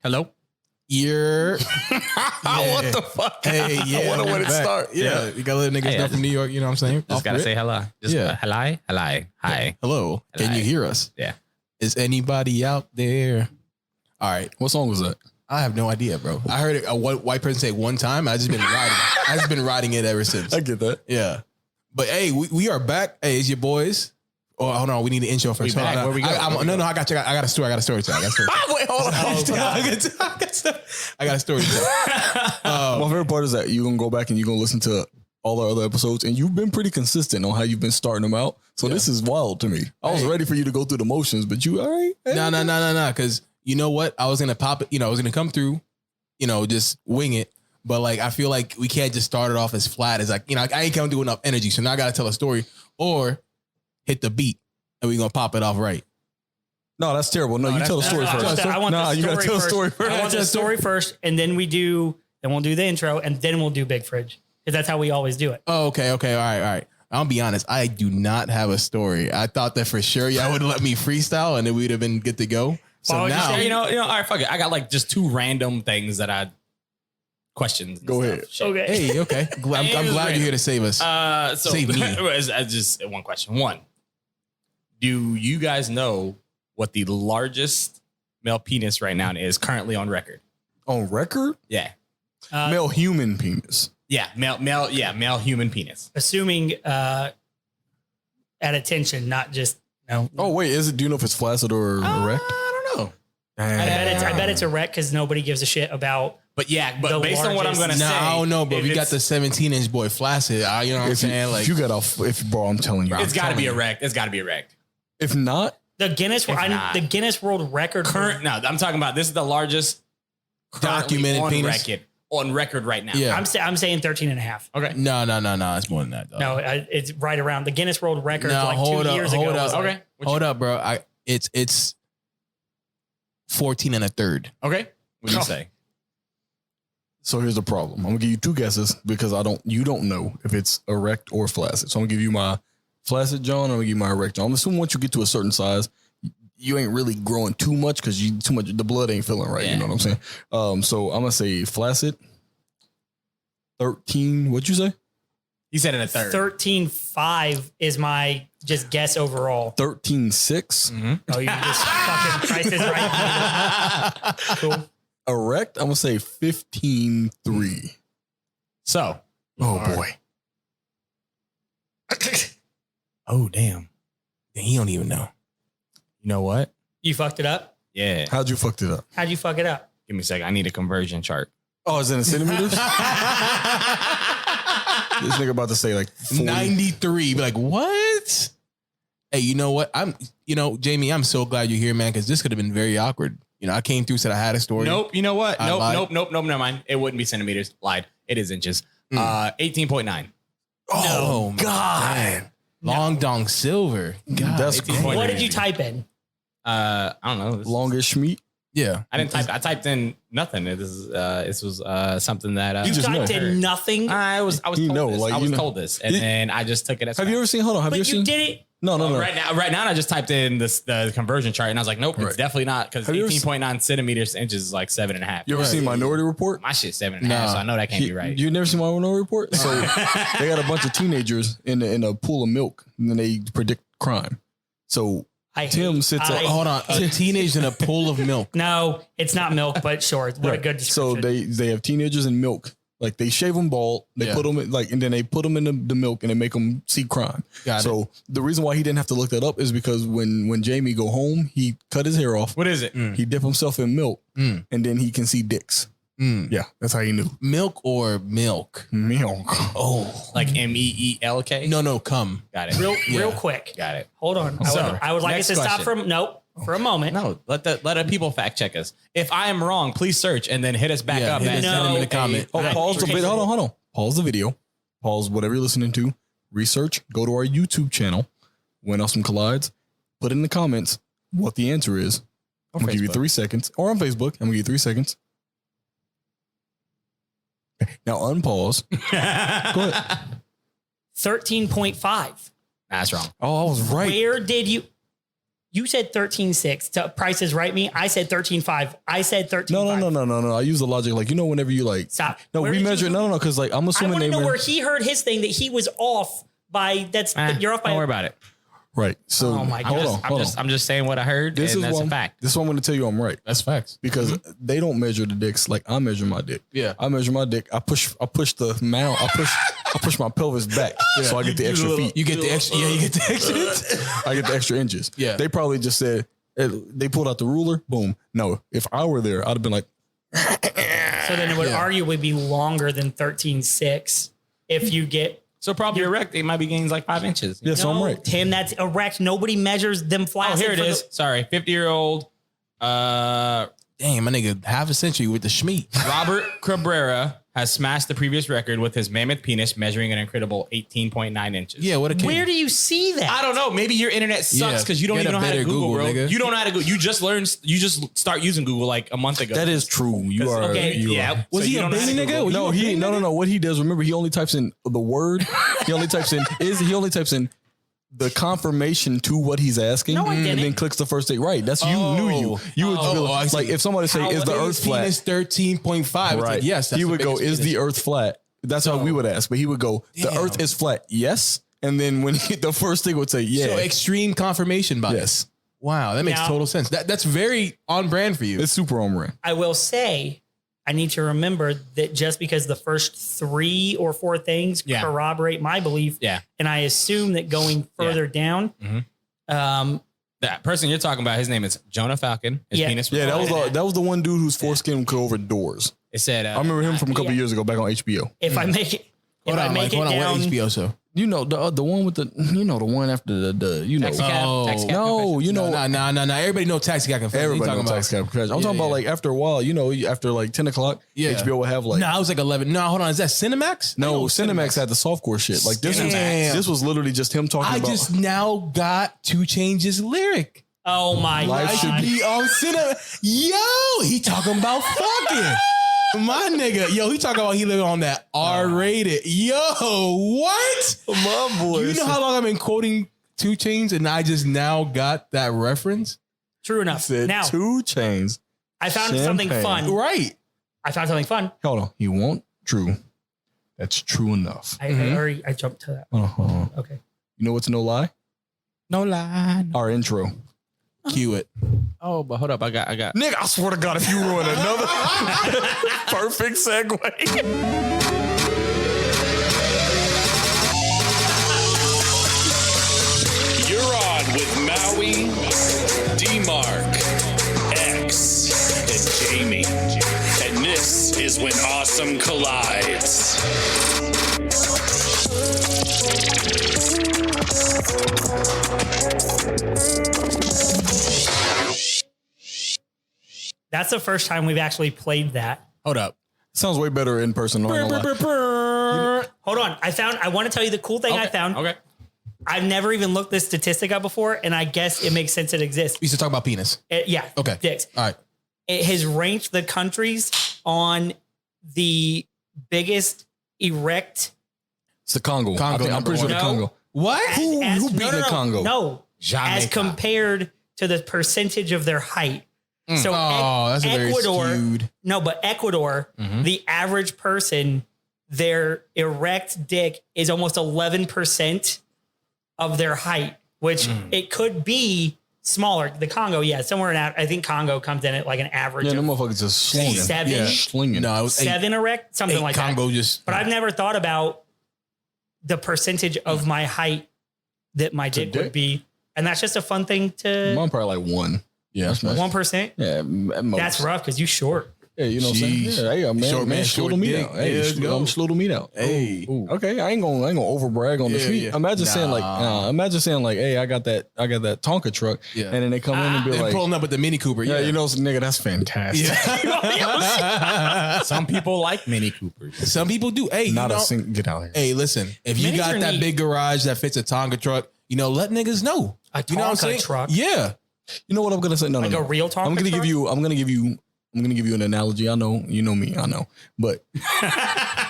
Hello. You're What the fuck? Hey, yeah. What a way to start. Yeah. You gotta let niggas know from New York, you know what I'm saying? Just gotta say hello. Just hello. Hi. Hello. Can you hear us? Yeah. Is anybody out there? All right. What song was that? I have no idea, bro. I heard a white person say it one time. I just been riding it ever since. I get that. Yeah. But hey, we are back. Hey, it's your boys. Oh, hold on. We need the intro first. Back. Where we go? No. I got a story. I got a story to tell. Wait, hold on. I got a story to tell. My favorite part is that you're going to go back and you're going to listen to all our other episodes, and you've been pretty consistent on how you've been starting them out. So this is wild to me. I was ready for you to go through the motions, but you, all right? No. Because you know what? I was going to pop it. I was going to come through, just wing it. But like, I feel like we can't just start it off as flat as like, I ain't coming to enough energy. So now I got to tell a story or hit the beat and we're going to pop it off right. No, that's terrible. No, you tell the story first. I want you got to tell the story first. I want the story first, and then we'll do the intro, and then we'll do Big Fridge. Because that's how we always do it. Oh, okay. All right. I'll be honest. I do not have a story. I thought that for sure y'all would let me freestyle and then we'd have been good to go. So now, all right, fuck it. I got like just two random things that I questions. Go ahead. Okay. Hey, okay. I'm glad you're here to save us. Save me. Just one question. One, do you guys know what the largest male penis right now is currently on record? On record? Yeah. Male human penis. Yeah, male human penis. Assuming at attention, not just no. Oh wait, do you know if it's flaccid or erect? I don't know. I bet it's erect because nobody gives a shit about. But based on what I'm gonna say, I don't know, but we got the 17-inch boy flaccid. You know what I'm saying? Like, if you got bro, I'm telling you, it's got to be erect. It's got to be erect. If not, the Guinness World Record. I'm talking about this is the largest documented penis on record right now. Yeah. I'm saying 13 and a half. Okay. No. It's more than that, though. No, it's right around the Guinness World Record. No, like 2 years ago. Okay. Hold up, bro. It's 14 and a third. Okay. What do you say? So here's the problem. I'm gonna give you two guesses because you don't know if it's erect or flaccid. So I'm gonna give you my flaccid John. I'm gonna give you my erect John. I'm assuming once you get to a certain size, you ain't really growing too much because the blood ain't feeling right. Yeah. You know what I'm saying? So I'm gonna say flaccid. 13. What'd you say? He said in a third. 13.5 is my just guess overall. 13.6. Mm-hmm. Oh, you just fucking priced it right. Cool. Erect, I'm gonna say 15.3. So, boy. Oh damn. He don't even know. You know what? You fucked it up? Yeah. How'd you fuck it up? How'd you fuck it up? Give me a second. I need a conversion chart. Oh, is it in centimeters? This nigga about to say like 40. 93. Be like, what? Hey, you know what? Jamie, I'm so glad you're here, man, because this could have been very awkward. I came through, said I had a story. Nope. You know what? Nope. Never mind. It wouldn't be centimeters. Lied. It is inches. 18.9. Oh, God. Man. Long dong silver. God. That's crazy. What did you type in? I don't know. Longest schmeat? Yeah. I didn't type. I typed in nothing. This was something that you typed in nothing. I was told this, and then I just took it as. Have you ever seen? Hold on. Have you ever seen? Did it? No. Right now, I just typed in the conversion chart, and I was like, nope, it's definitely not, because 18.9 centimeters inches is like 7.5. You ever seen Minority Report? My shit's 7.5, so I know that can't be right. You never seen Minority Report? So they got a bunch of teenagers in a pool of milk, and then they predict crime. So Tim sits up. Hold on. A teenager in a pool of milk. No, it's not milk, but sure. What a good description. So they have teenagers in milk. Like they shave them bald, they put them in, and then they put them in the milk and they make them see crime. So the reason why he didn't have to look that up is because when Jamie go home, he cut his hair off. What is it? He dip himself in milk, and then he can see dicks. Yeah, that's how he knew. Milk or milk? Milk. Oh, like MEELK? No, come. Got it. Real quick. Got it. Hold on. I would like us to stop for a moment. No, let the people fact check us. If I am wrong, please search and then hit us back up. Send them in the comment. Pause the video. Hold on. Pause the video. Pause whatever you're listening to. Research. Go to our YouTube channel. Win Awesome Collides. Put in the comments what the answer is. I'm gonna give you 3 seconds. Or on Facebook. I'm gonna give you 3 seconds. Now unpause. Go ahead. 13.5. That's wrong. Oh, I was right. Where did you? You said 13.6 to Price is Right me. I said 13.5. I said 13.5. No. I use the logic like, whenever you like. Stop. No, Where we did you- measure. No. Because like I'm I assuming want to they know where he heard his thing that he was off by. You're off by. Don't worry about it. right. So Oh my hold God. on. I'm just saying what I heard. This and is that's one a fact. This is what I'm going to tell you. I'm right That's facts. because they don't measure the dicks like I measure my dick. Yeah. I measure my dick. I push the mount. I push my pelvis back so I get the extra feet. You get the extra. Yeah, you get the extra. I get the extra inches. Yeah. They probably just said they pulled out the ruler. Boom. No, if I were there, I'd have been like, So then it would arguably be longer than 13.6 if you get. So probably erect, they might be gaining like 5 inches. yeah, so I'm right. Tim, that's erect. Nobody measures them Oh, flaccid. here it is. Sorry, 50-year-old Damn, my nigga, half a century with the schmeat. Robert Cabrera has smashed the previous record with his mammoth penis measuring an incredible 18.9 inches. Yeah, what a king. Where do you see that? I don't know. Maybe your internet sucks Yeah, because you don't get even a know how to better Google, Google, bro. nigga. You don't know how to Google. You just start using Google like a month ago. That is true. You are. okay, you yeah. are. Was So he you a don't know how baby to nigga? Google. Was you a baby nigga? No. What he does, remember, he only types in the word. He only types in the confirmation to what he's asking, No, I and didn't. then clicks the first thing. Right. That's you knew you. You would be I see. like if somebody say, "Is the Earth flat?" Penis 13.5. It's Right. like, yes. That's he the would go, biggest "Is penis. the Earth flat?" That's how we would ask, but he would go, "The Damn. Earth is flat." Yes, and then when the first thing would say, "Yeah," So extreme confirmation bias. yes, Wow, that makes Now- total sense. That's very on brand for you. it's super on brand. I will say, I need to remember that just because the first 3 or 4 things Yeah. corroborate my belief, Yeah. and I assume that going further down, That person you're talking about, his name is Jonah Falcon. His Yeah. penis was Yeah, flat. that was the one dude whose foreskin could go over doors. It said, I remember him from a couple Yeah. years ago back on HBO. if I make it, if Hold I on, make Mike. it Hold on. down, What HBO show? You know the one with the the one after the Taxi cab. Oh, Taxi cab no, confessions. you know Nah. Everybody know Taxi Cab Confessions. everybody You knows talking Tax Cab Confessions. I'm Yeah, talking about yeah. like after a while, after like 10 o'clock, Yeah. HBO will have like No, I was like 11. No, hold on. Is that Cinemax? no, I know Cinemax had the softcore shit. Like this was literally just him talking I about just now got to change his lyric. oh my Life I should god, should be on Cinemax. Yo, he talking about fucking. My nigga, yo, he talking about he living on that R-rated. Yo, what? my boy. You know how long I've been quoting 2 Chainz and I just now got that reference? true enough. said Now 2 Chainz. I found something Champagne. fun. Right. I found something fun. Hold on, he won't true. That's true enough. I jumped to that. Uh-huh. Okay. You know what's no lie? No lie. Our intro. Cue it. Oh, but hold up. I got. Nigga, I swear to God, if you ruin another perfect segue. You're on with Maui, D-Mark, X, and Jamie. And this is When Awesome Collides. That's the first time we've actually played that. Hold up. Sounds way better in person. I'm not gonna lie. Hold on. I want to tell you the cool thing I found. Okay. I've never even looked this statistic up before, and I guess it makes sense it exists. We used to talk about penis. Yeah. Okay. Dicks. All right. It has ranked the countries on the biggest erect. It's the Congo. Congo, I'm pretty sure number the one. Congo. What? Who beat the Congo? No. As Jamaica. compared to the percentage of their height. So Oh, that's a very Ecuador, skewed. no, but Ecuador, the average person, their erect dick is almost 11% of their height, which it could be smaller. The Congo, yeah, somewhere in I think Congo comes in at like an average Yeah, of them motherfuckers just slinging. 7, Yeah. Slinging. No, it was 7 erect, something like Congo that. just. But I've never thought about the percentage of my height that my dick dick? would be. And that's just a fun thing to Mine probably like 1. Yeah, that's much. 1%. Yeah, at most. That's rough because you short. Yeah, you know what I'm saying? Sheesh. Yeah, hey, man, Short man, slow short the meat dick. out. Hey, Yeah, let's go. I'm slow the meat out. Hey. Ooh. Okay, I ain't gonna overbrag on the Yeah, street. yeah. Imagine saying like, hey, I got that Tonka truck, Yeah. and then they come in and be They're like, pulling up with the Mini Cooper. yeah, you know, nigga, that's fantastic. Yeah. Some people like Mini Coopers. Some people do. Hey, Not you know, a single. Get out of here. Hey, listen, if you Minis got are that neat. big garage that fits a Tonka truck, let niggas know. A You know what I'm Tonka saying? truck? Yeah. You know what I'm gonna say? No, Like no, a no. real Tonka I'm gonna truck? give you an analogy. I know, you know me, I know, but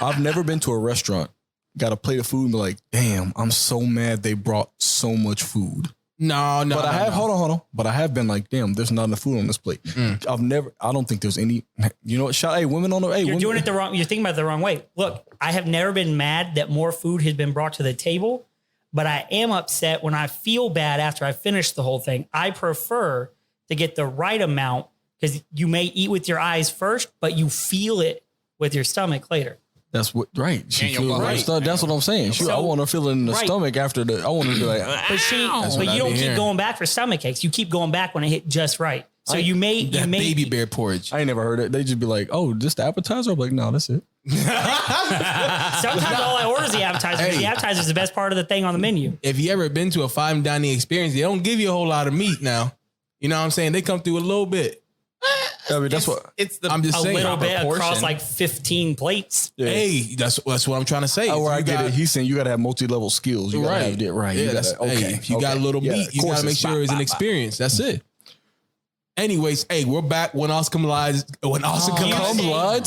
I've never been to a restaurant, got a plate of food, and be like, damn, I'm so mad they brought so much food. No. But I have, hold on. But I have been like, damn, there's not enough food on this plate. I don't think there's any, you know what? Hey, women on the, hey, You're doing it the wrong, you're thinking about it the wrong way. Look, I have never been mad that more food has been brought to the table, but I am upset when I feel bad after I finish the whole thing. I prefer to get the right amount because you may eat with your eyes first, but you feel it with your stomach later. That's what, right. She Daniel feels Right. right. That's what I'm saying. I want to feel it in the Right. stomach after the, I want to be like, But you don't keep going back for stomach aches. You keep going back when it hit just right. So you may baby bear porridge. I ain't never heard it. They just be like, oh, just the appetizer? I'm like, no, that's it. sometimes all I order is the appetizer. Hey. The appetizer is the best part of the thing on the menu. If you ever been to a fine dining experience, they don't give you a whole lot of meat now. You know what I'm saying? They come through a little bit. I mean, that's what. It's the I'm just A saying. little bit portion. across like 15 plates. Yeah. Hey, that's what I'm trying to say. Oh, where I You get got- it. He's saying you got to have multi-level skills. You got to Right. have it right. Yeah, You that's gotta, okay. If you got a little Yeah, meat, of you course gotta make it's sure it's an experience. That's it. Anyways, hey, we're back when Awesome lies. When Awesome You comes,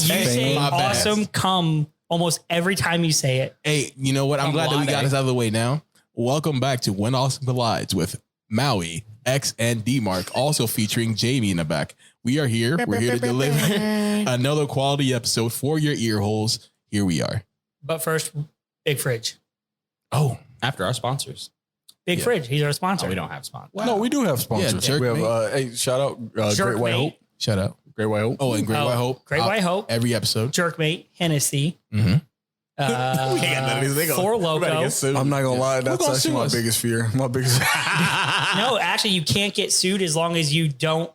say, you say my bad. awesome come almost every time you say it. Hey, you know what? I'm glad that we got this out of the way now. Welcome back to When Awesome Collides with Maui, X, and D-Mark, also featuring Jamie in the back. We are here. We're here to deliver another quality episode for your ear holes. Here we are. But first, Big Fridge. Oh, After our sponsors. Big Yeah. Fridge. He's our sponsor. Oh, we don't have sponsors. No, we do have sponsors. Yeah, we have, Jerkmate. hey, shout out Jerk Great White Mate. Hope. shout out. Great White Hope. Oh, and Great White Hope. Great White Hope. Every episode. Jerkmate. Hennessy. Mm-hmm. Four Loco. I'm not gonna lie, that's gonna actually sue my us? biggest fear. My biggest. No, actually, you can't get sued as long as you don't.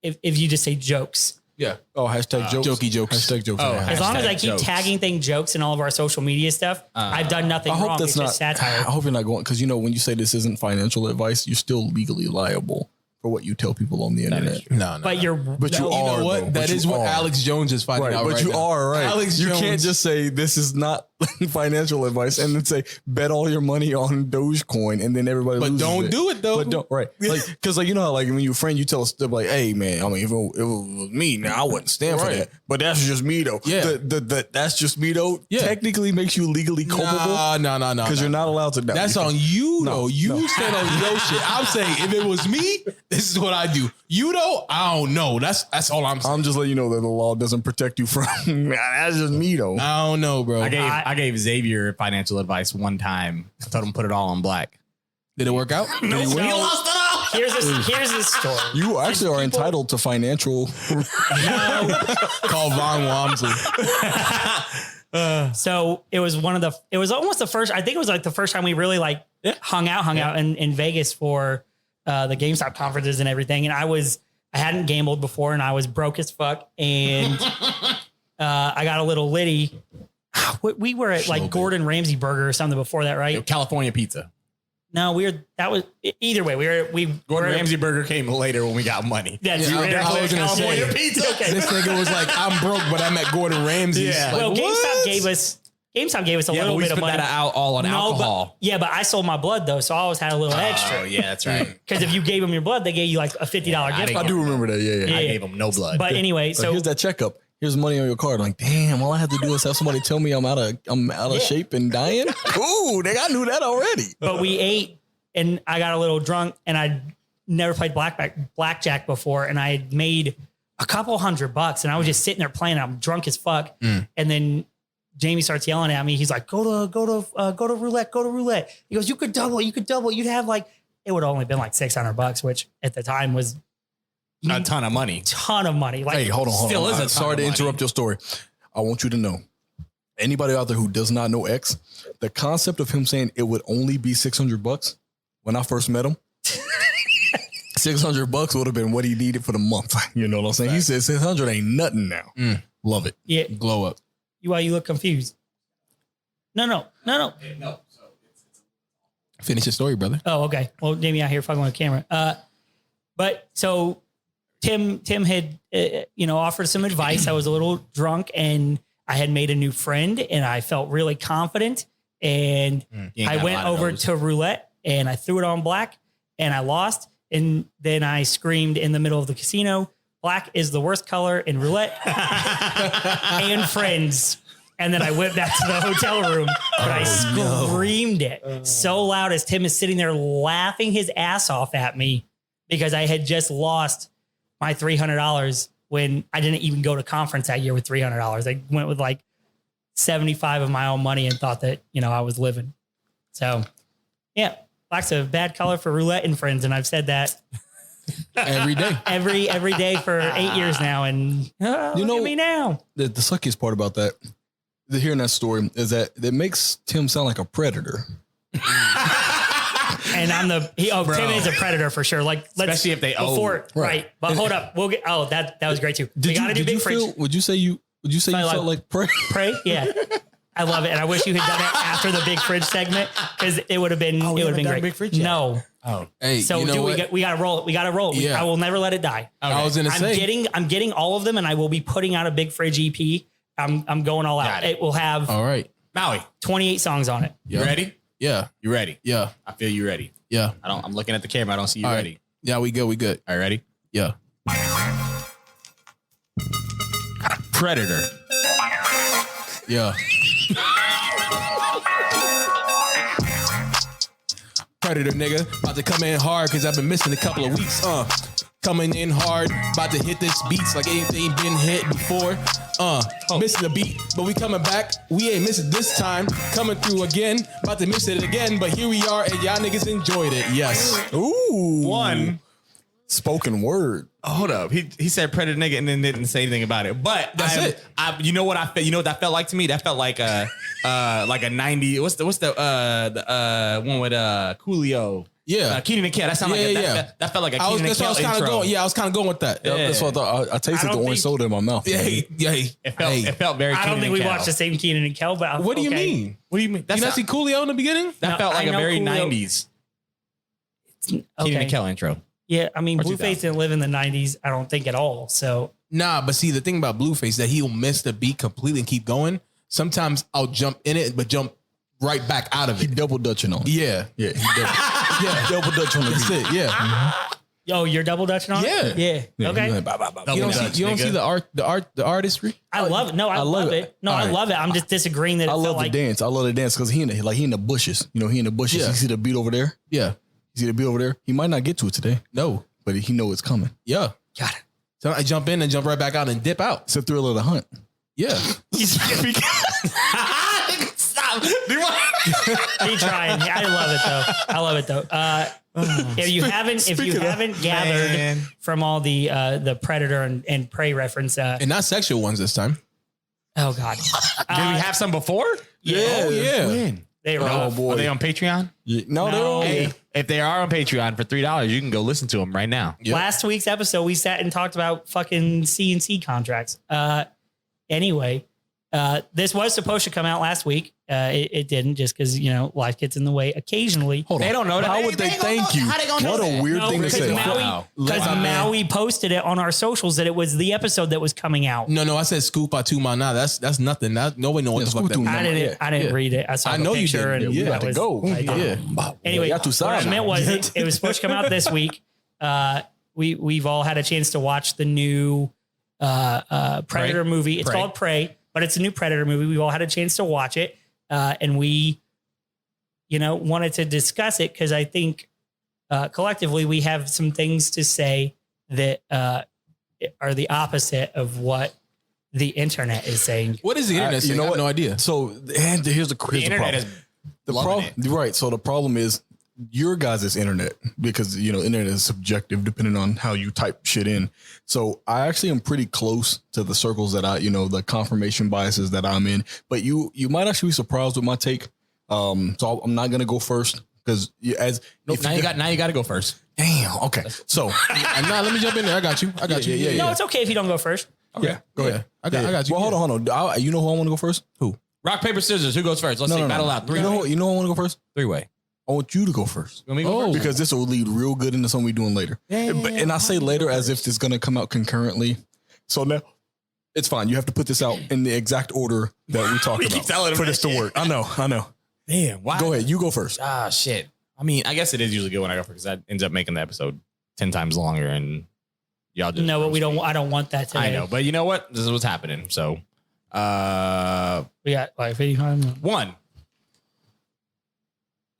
If you just say jokes. Yeah. Oh, hashtag jokes. Jokey jokes. Hashtag jokes. Oh, Yeah. As long as I keep jokes. tagging thing jokes in all of our social media stuff, I've done nothing I hope wrong. that's It's not. just satire. I hope you're not going because when you say this isn't financial advice, you're still legally liable for what you tell people on the internet. No. But you're. But you You are. know what? though. But That you is what are. Alex Jones is finding Right, out but right you now. are right. Alex you can't Jones. just say this is not financial advice and then say bet all your money on Dogecoin and then everybody. But loses don't it. do it though. But don't because you know how when you're a friend you tell us like, hey man, I mean if it was me now I wouldn't stand for Right. that. But that's just me though. Yeah. The that's just me though. Yeah. Technically makes you legally culpable No. because you're not allowed to. That's on you No, though. You no. stand on your shit. I'm saying if it was me, this is what I do. You though, I don't know. That's all I'm saying. I'm just letting you know that the law doesn't protect you from. That's just me though. I don't know, bro. I gave Xavier financial advice one time. I told him put it all on black. Did it work out? So, here's the story. You actually are entitled to financial. Call Von Wamsley. So it was almost the first, I think it was like the first time we really hung out in Vegas for the GameStop conferences and everything. And I hadn't gambled before and I was broke as fuck. And I got a little litty. We were at like Gordon Ramsay Burger or something before that, right? California pizza. No, either way. Gordon Ramsay Burger came later when we got money. That's Yeah, I was gonna California say. pizza. Okay. This nigga was like, I'm broke, but I'm at Gordon Ramsay's. Yeah. Like, Well, what? GameStop gave us a Yeah, little but we bit of spent money. that out all on alcohol. But I sold my blood though, so I always had a little extra. Oh, yeah, that's right. Because if you gave them your blood, they gave you like a $50 gift I card. do remember that. Yeah. I gave him no blood. But anyway, So so here's that checkup. Here's money on your card. Like, damn, all I have to do is have somebody tell me I'm out of shape and dying. Cool, nigga, I knew that already. but we ate and I got a little drunk and I'd never played blackjack before and I had made a couple $100 and I was just sitting there playing. I'm drunk as fuck. And then Jamie starts yelling at me. He's like, go to roulette. He goes, you could double. You'd have like, it would have only been like $600, which at the time was a ton of money. ton of money. Like, Hey, hold on. Still is a ton Sorry of to money. interrupt your story. I want you to know, anybody out there who does not know X, the concept of him saying it would only be $600 when I first met him, $600 would have been what he needed for the month. You know what I'm saying? He said 600 ain't nothing now. Love it. yeah. Glow up. Why you look confused? No. Finish your story, brother. Oh, okay. Well, Jamie out here fucking with the camera. But so Tim had, offered some advice. I was a little drunk and I had made a new friend and I felt really confident. And You ain't I got a went lot of over those. to roulette and I threw it on black and I lost. And then I screamed in the middle of the casino, black is the worst color in roulette and friends. And then I went back to the hotel room, but I screamed it so loud as Tim is sitting there laughing his ass off at me because I had just lost my $300 when I didn't even go to conference that year with $300. I went with like 75 of my own money and thought that, I was living. So yeah, black's a bad color for roulette and friends. And I've said that every day, every day for 8 years now. And look at me now. The suckiest part about that, hearing that story, is that it makes Tim sound like a predator. And I'm Tim is a predator for sure. Like, especially if they owe. Right. But hold up. We'll get, that was great too. We got to do big fridge. Would you say you felt like prey? Pray? Yeah. I love it. And I wish you had done it after the big fridge segment because it would have been, great. Big fridge yet? No. Oh, hey, so we got to roll it. We got to roll it. Yeah. I will never let it die. Okay. I was going to say, I'm getting all of them and I will be putting out a big fridge EP. I'm going all out. It will have all right, Maui, 28 songs on it. You ready? Yeah. You ready? Yeah. I feel you ready. Yeah. I'm looking at the camera. I don't see you all ready. Right. Yeah, we good. All right, ready? Yeah. Predator. Yeah. Predator, nigga. About to come in hard because I've been missing a couple of weeks. Coming in hard. About to hit this beats like anything been hit before. Missing the beat, but we coming back. We ain't missing this time. Coming through again. About to miss it again, but here we are and y'all niggas enjoyed it. Yes. Ooh. One. Spoken word. Hold up. He said predator nigga and then didn't say anything about it. But that's it. You know what I felt? You know what that felt like to me? That felt like a 90. What's the one with Coolio? Yeah. Keenan and Kel. That sounded like that felt like a Keenan and Kel intro. I was kind of going with that. Yeah. That's what I thought. I tasted the orange soda in my mouth. Yeah. It felt very. I don't think we watched the same Keenan and Kel, but what do you mean? What do you mean? You not see Coolio in the beginning? That felt like a very Coolio. 90s Keenan and Kel intro. Yeah, I mean, Or Blueface didn't live in the 90s, I don't think at all. So Nah, but see, the thing about Blueface is that he'll miss the beat completely and keep going. Sometimes I'll jump in it, but jump right back out of He it. double dutching on it. Yeah. Yeah. He double dutch on the That's beat. it. Yeah. yo, you're double dutching on it? Yeah. Yeah. Okay. You don't see the artistry? I love it. No, I love it. No, I love it. I'm just disagreeing that I love the dance. I love the dance because he in the bushes. He in the bushes. Yeah. You see the beat over there? Yeah. You see the beat over there? He might not get to it today, No. but he know it's coming. Yeah. Got it. So I jump in and jump right back out and dip out. It's a thrill of the hunt. Yeah. Stop. He trying. I love it though. If you haven't gathered from all the Predator and Prey reference, And not sexual ones this time. oh God, Did we have some before? yeah, Oh, yeah. When? they were Oh, boy. Are they on Patreon? Yeah. No, No. they're Hey, if they are on Patreon for $3, you can go listen to them right now. Yep. Last week's episode, we sat and talked about fucking CNC contracts. Anyway, this was supposed to come out last week. It didn't, just because life gets in the way occasionally. Hold on. They don't know that. How would they thank you? What a weird thing to because say. Maui posted it on our socials that it was the episode that was coming out. No, I said scoop by 2 mile. That's nothing. Nobody know what the fuck Scoop that two means. I didn't read it. I saw I the know you picture didn't. and Yeah, we that got to was- go. Yeah. Anyway, Yeah, too what I sad. meant was it was supposed to come out this week. We've all had a chance to watch the new Predator movie. It's Prey. called Prey, but it's a new Predator movie. We've all had a chance to watch it, and we, wanted to discuss it because I think collectively we have some things to say that are the opposite of what the internet is saying. What is the internet saying? I have no idea. So, and here's the internet problem. is The loving problem, right? So the problem is your guys' internet, because internet is subjective depending on how you type shit in. So I actually am pretty close to the circles that the confirmation biases that I'm in. But you might actually be surprised with my take. So I'm not gonna go first because now you got to go first. damn. Okay, so Nah, let me jump in there. I got you. yeah. No, it's okay if you don't go first. okay, go ahead. I got you. Well, hold on. You know who I want to go first? Who? Rock, paper, scissors. Who goes first? Let's see. Battle out. You know who I want to go first? Three-way. I want you to go first. You want me to go first? Because this will lead real good into something we're doing later. And I say later as if it's going to come out concurrently. So now it's fine. You have to put this out in the exact order that we talked keep telling about him for that this to shit. work. I know. Damn. Why? Go ahead. You go first. Ah, shit. I mean, I guess it is usually good when I go first because that ends up making the episode 10 times longer and y'all just. No, but I don't want that today. I know, but you know what? This is what's happening. So We got like 85. One.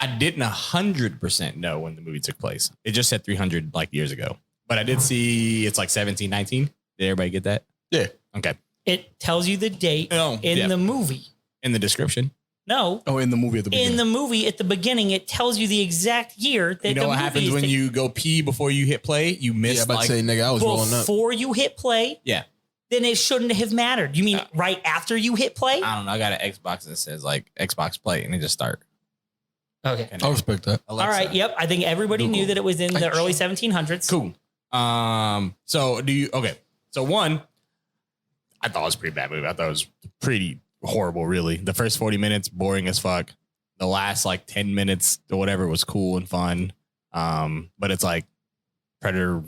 I didn't 100% know when the movie took place. It just said 300 like years ago. But I did see it's like 17, 19. Did everybody get that? Yeah. Okay. It tells you the date in the movie. In the description. No. Oh, in the movie at the beginning. In the movie at the beginning, it tells you the exact year that You know the what movie happens is when you go pee before you hit play? You miss Yeah, about like to say, nigga, I was rolling up. before you hit play. yeah. Then it shouldn't have mattered. You mean right after you hit play? I don't know. I got an Xbox that says like Xbox Play and it just start. Okay. I respect that. Alexa. All right. Yep. I think everybody knew that it was in the early 1700s. Cool. So do you? Okay. So one, I thought it was a pretty bad movie. I thought it was pretty horrible. Really, the first 40 minutes boring as fuck. The last like 10 minutes or whatever was cool and fun. But it's like Predator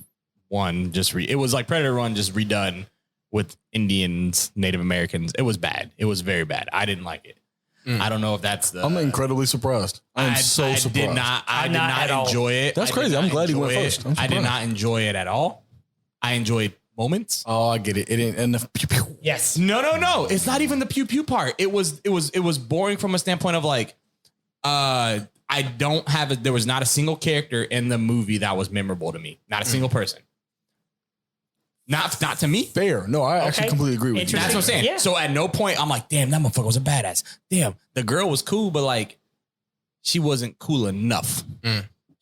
1 it was like Predator 1 just redone with Indians, Native Americans. It was bad. It was very bad. I didn't like it. I don't know if that's the. I'm incredibly surprised. I'm so surprised. I did not enjoy it. That's I did crazy. not I'm glad he enjoy went it. first. I'm I did surprised. not enjoy it at all. I enjoyed moments. Oh, I get it. It didn't enough. Pew, pew. Yes. No. It's not even the pew pew part. It was boring from a standpoint of like, I don't have it. There was not a single character in the movie that was memorable to me. Not a single person. Not to me. Fair. No, I actually completely agree with you. That's what I'm saying. Yeah. So at no point I'm like, damn, that motherfucker was a badass. Damn, the girl was cool, but like, she wasn't cool enough.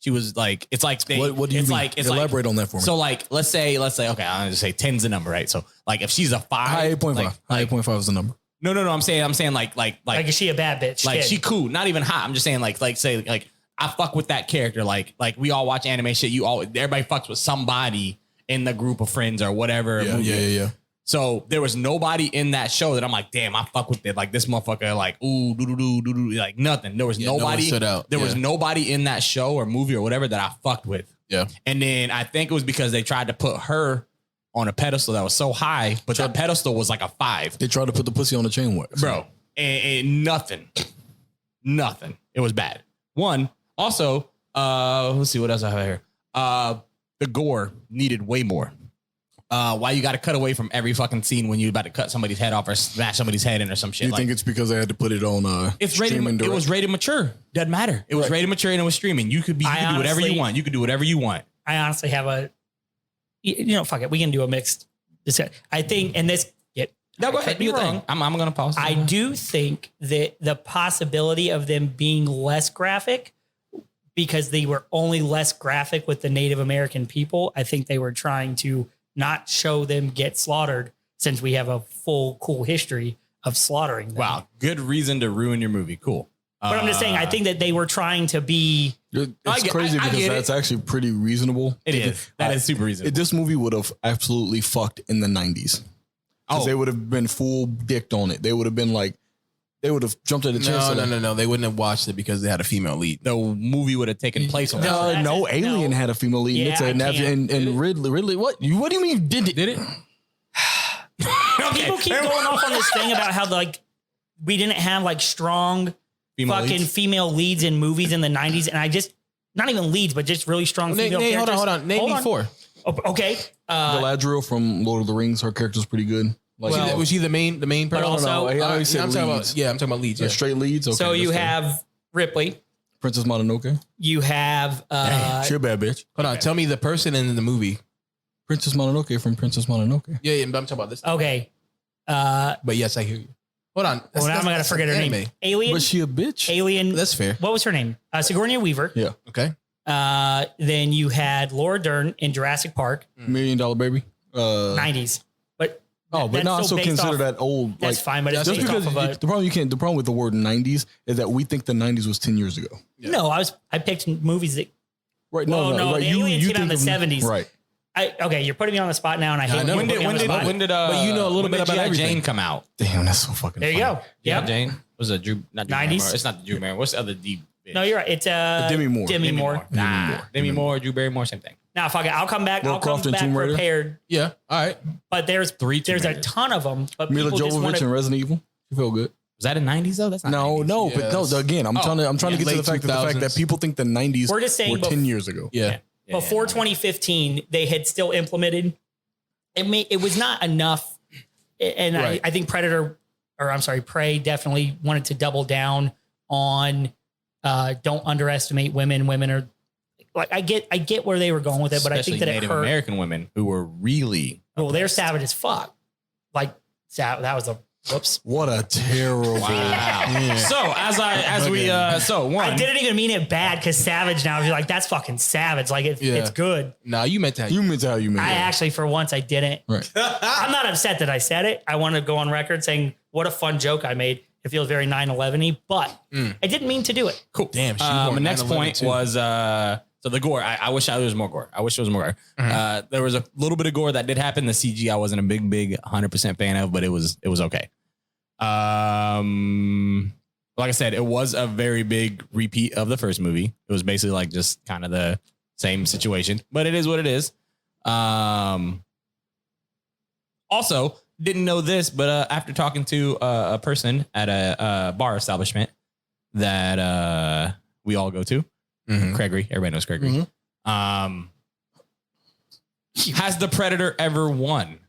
She was like, it's like What do you it's mean? like it's Elaborate on that for me. So like, let's say, okay, I'm gonna just say 10's the number, right? So like, if she's a 5, High 8.5. High 8.5 is the number. No. I'm saying like Like, is she a bad bitch? like kid? she cool, not even hot. I'm just saying like say like I fuck with that character. Like we all watch anime shit. Everybody fucks with somebody in the group of friends or whatever. Yeah. So there was nobody in that show that I'm like, damn, I fuck with it. Like this motherfucker, like ooh, doo, like nothing. There was no one nobody. stood out. There was Yeah. nobody in that show or movie or whatever that I fucked with. Yeah. And then I think it was because they tried to put her on a pedestal that was so high, but that pedestal was like a 5. They tried to put the pussy on the chain wax. Bro, and nothing. It was bad. One, also, let's see what else I have here. The gore needed way more. Why you got to cut away from every fucking scene when you're about to cut somebody's head off or smash somebody's head in or some shit? You think it's because they had to put it on it's rated? It was rated mature. Doesn't matter. It was rated mature and it was streaming. You could do whatever you want. You could do whatever you want. I honestly have fuck it. We can do a mixed. I think, and this. No, go ahead. Do your thing. I'm going to pause. I do think that the possibility of them being less graphic, because they were only less graphic with the Native American people, I think they were trying to not show them get slaughtered, since we have a full cool history of slaughtering them. Wow. Good reason to ruin your movie. Cool. But I'm just saying, I think that they were trying to be. It's crazy I because get that's actually pretty reasonable. It is. That is super reasonable. This movie would have absolutely fucked in the 90s. Because they would have been full dicked on it. They would have been like, they would have jumped at the chance. No. They wouldn't have watched it because they had a female lead. The movie would have taken place on that. No, Alien had a female lead. Yeah, and Ridley. What do you mean? Did it? People keep going off on this thing about how like we didn't have like strong female leads in movies in the 90s, and I just not even leads, but just really strong female characters. Hold on. Name me 4. Okay. Galadriel from Lord of the Rings. Her character's pretty good. Like, Was she the main person? But also, I always said I'm talking leads. about, I'm talking about leads. Yeah. Straight leads. Okay, so you have Ripley. Princess Mononoke. You have She a bad bitch. Hold on. Tell me the person in the movie. Princess Mononoke from Princess Mononoke. Yeah, but I'm talking about this. okay. But yes, I hear you. Hold on. Well, now I'm gonna forget her name. Alien. Was she a bitch? Alien. That's fair. What was her name? Sigourney Weaver. Yeah. Okay. Then you had Laura Dern in Jurassic Park. $1 Million Baby. 90s. But but no, I still consider that old. That's like, fine, but it's just based because off of the problem with the word 90s is that we think the 90s was 10 years ago. Yeah. No, I picked movies that. Right. No, right. the Aliens came out in the 70s. Right. Okay, you're putting me on the spot now, and I hate know. when you put me on the spot. When did but you know a little bit about G.I. everything. Jane come out? Damn, that's so fucking There you funny. go. Yeah, Yeah. Jane was a Drew. Not Drew 90s? Barrymore. It's not the Drew Barrymore. What's the other D? Bitch? No, you're right. It's Demi Moore. Demi Moore. Nah, Demi Moore, Drew Barrymore, same thing. Now, fuck it. I'll come back. Lara I'll come Croft and back Tomb Raider? prepared. Yeah. All right. But there's Tomb a Raiders. ton of them. But Mila people just want Jovovich to. and Resident Evil. You feel good? Was that in '90s though? That's not No, 90s. no, Yeah, but no. Again, I'm trying to get to late the fact 2000s. that people think the 90s We're just saying were 10 years ago. Yeah. Before 2015, they had still implemented. It was not enough, and Right. I think Predator Prey definitely wanted to double down on don't underestimate women. Women are like, I get where they were going with it, but I think that Native it hurt. American women who were really Well, they're savage as fuck. Like that was a whoops. What a terrible. wow. So I didn't even mean it bad because savage now you're like that's fucking savage. Like it's good. No, you meant that. You meant how you meant I it. actually for once I didn't. Right. I'm not upset that I said it. I want to go on record saying what a fun joke I made. It feels very 9/11-y, but I didn't mean to do it. cool. Damn. The next point was so the gore. I wish there was more gore. I wish there was more gore. There was a little bit of gore that did happen. The CG I wasn't a big 100% fan of, but it was okay. Like I said, it was a very big repeat of the first movie. It was basically like just kind of the same situation, but it is what it is. Also, didn't know this, but after talking to a person at a bar establishment that we all go to, Gregory, everybody knows Gregory. Has the Predator ever won?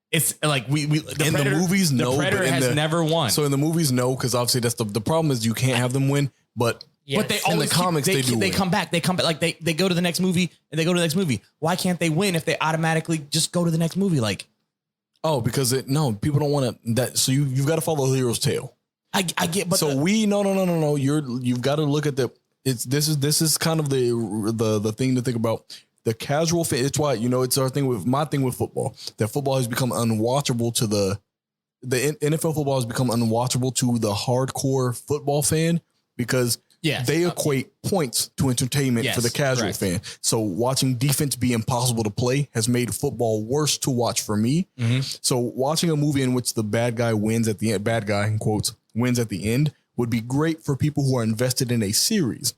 It's like the in Predator, the movies, no. The Predator but has never won. So in the movies, no, because obviously that's the problem is you can't have them win. But Yes. But they in always the comics, they do They win. come back. They come back. Like they go to the next movie and they go to the next movie. Why can't they win if they automatically just go to the next movie? Like, because people don't want to that. So you've got to follow the hero's tale. I get, but So no. You've got to look at this is kind of the thing to think about. The casual fan. It's why it's our thing with my thing with football. That football has become unwatchable to the NFL football has become unwatchable to the hardcore football fan because they equate points to entertainment for the casual fan. So watching defense be impossible to play has made football worse to watch for me. So watching a movie in which the bad guy wins at the end, bad guy in quotes wins at the end would be great for people who are invested in a series,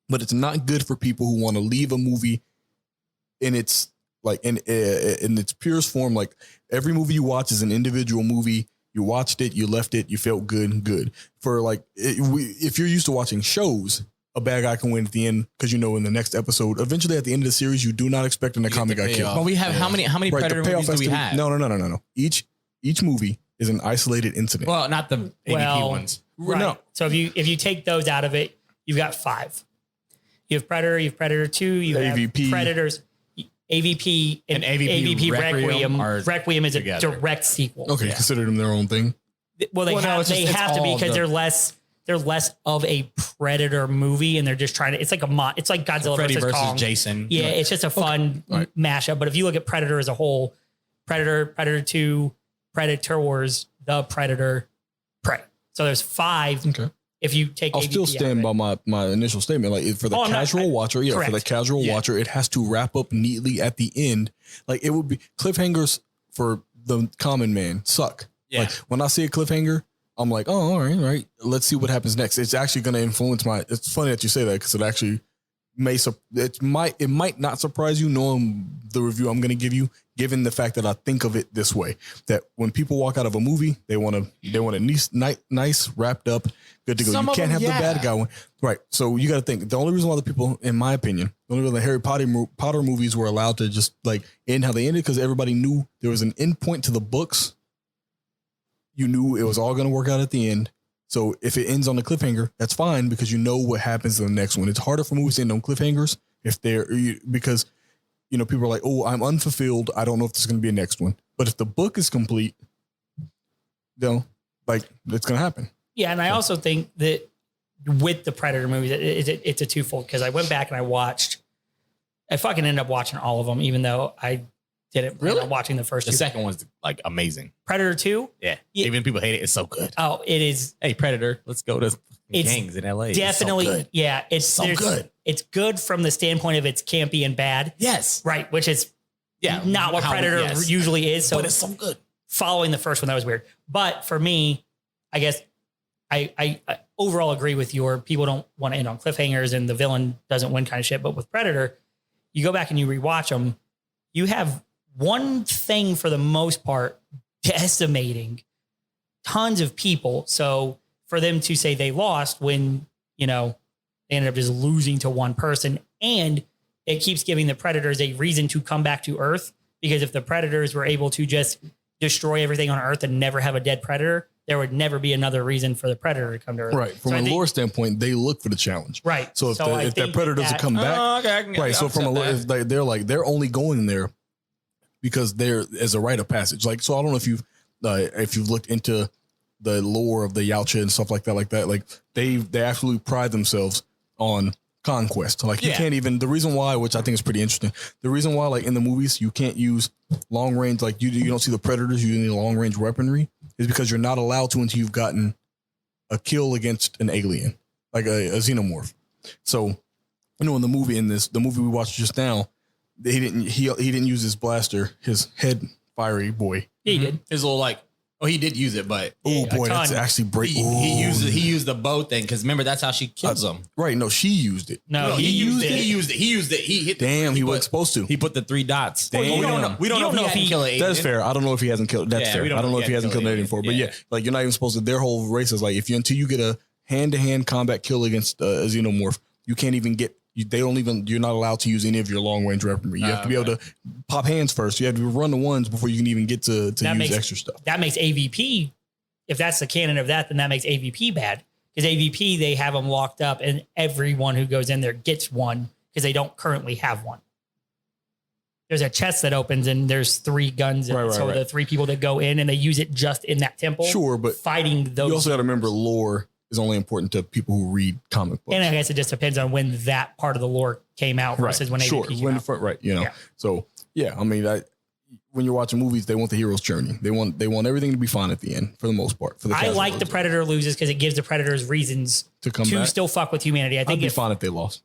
but it's not good for people who want to leave a movie in its like in its purest form. Like every movie you watch is an individual movie. You watched it, you left it, you felt good. For like, if you're used to watching shows, a bad guy can win at the end because in the next episode, eventually at the end of the series, you do not expect an Akami guy killed. But we have how many Predator movies do we have? No. Each movie is an isolated incident. Well, not the AVP ones. Right. No. So if you take those out of it, you've got 5. You have Predator, you have Predator 2, you AVP. have Predators, AVP, and AVP Requiem. Requiem is a direct sequel. Okay, consider them their own thing. Well, they have to be because they're less of a Predator movie, and they're just trying to. It's like it's like Godzilla Freddy versus Kong. Jason. Yeah, it's just a fun mashup. But if you look at Predator as a whole, Predator 2, Predators, The Predator, Prey. So there's 5. Okay. If you take, I'll AVP still stand by my initial statement. Like for the casual watcher, for the casual watcher, it has to wrap up neatly at the end. Like it would be cliffhangers for the common man suck. Yeah. Like when I see a cliffhanger, I'm like, oh, all right. Let's see what happens next. It's actually going to influence it's funny that you say that because it actually it might not surprise you knowing the review I'm going to give you, given the fact that I think of it this way, that when people walk out of a movie, they want it nice, wrapped up, good to go. You can't have the bad guy one. Right. So you got to think the only reason why the people, in my opinion, the only reason the Harry Potter movies were allowed to just like end how they ended, because everybody knew there was an end point to the books. You knew it was all going to work out at the end. So if it ends on a cliffhanger, that's fine because you know what happens in the next one. It's harder for movies to end on cliffhangers because people are like, oh, I'm unfulfilled. I don't know if there's going to be a next one. But if the book is complete, it's going to happen. Yeah, and I also think that with the Predator movies, it's a twofold because I went back and I fucking ended up watching all of them, even though I didn't really watching the first. The 2. second one's like amazing. Predator 2. Yeah. Even people hate it. It's so good. Oh, it is. Hey, Predator, let's go to gangs in LA. Definitely. It's so good. Yeah. It's so good. It's good from the standpoint of it's campy and bad. Yes. Right. Which is not what Predator usually is. So but it's so good. Following the first one, that was weird. But for me, I guess I overall agree with your people don't want to end on cliffhangers and the villain doesn't win kind of shit. But with Predator, you go back and you rewatch them. You have one thing for the most part decimating tons of people. So for them to say they lost when, they ended up just losing to one person, and it keeps giving the Predators a reason to come back to Earth, because if the Predators were able to just destroy everything on Earth and never have a dead predator, there would never be another reason for the predator to come to Earth. Right. From a lore standpoint, they look for the challenge. Right. So if that predator doesn't come back, right. So from a lore, they're only going there because they're as a rite of passage. Like, so I don't know if you've looked into the lore of the Yautja and stuff like that. Like they absolutely pride themselves on conquest. Like you can't even, the reason why, which I think is pretty interesting, the reason why like in the movies you can't use long range, like you don't see the predators using long range weaponry, is because you're not allowed to until you've gotten a kill against an alien, like a xenomorph. So, in the movie we watched just now, he didn't use his blaster, his head fiery boy. Yeah, he did. His little he did use it, but oh boy, that's actually break. He used the bow thing because remember that's how she kills him. Right? No, she used it. No, he used it. He used it. He hit. Damn, he wasn't supposed to. He put the 3 dots. Damn. We don't know if he killed it. That's fair. I don't know if he hasn't killed. That's fair. I don't know if he hasn't killed anything for. But yeah, like you're not even supposed to. Their whole race is like until you get a hand-to-hand combat kill against a xenomorph, you can't even get. You're not allowed to use any of your long-range weaponry. You have to be able to pop hands first. You have to run the ones before you can even get to use extra stuff. That makes AVP. If that's the canon of that, then that makes AVP bad. Because AVP, they have them locked up and everyone who goes in there gets one because they don't currently have one. There's a chest that opens and there's 3 guns in it. So the 3 people that go in and they use it just in that temple. Sure, but fighting those. You also got to remember lore is only important to people who read comic books. And I guess it just depends on when that part of the lore came out versus when AVP came out. Right. So yeah, I mean, when you're watching movies, they want the hero's journey. They want everything to be fine at the end for the most part. I like the Predator loses because it gives the Predators reasons to come back. Still fuck with humanity. I think I'd be fine if they lost.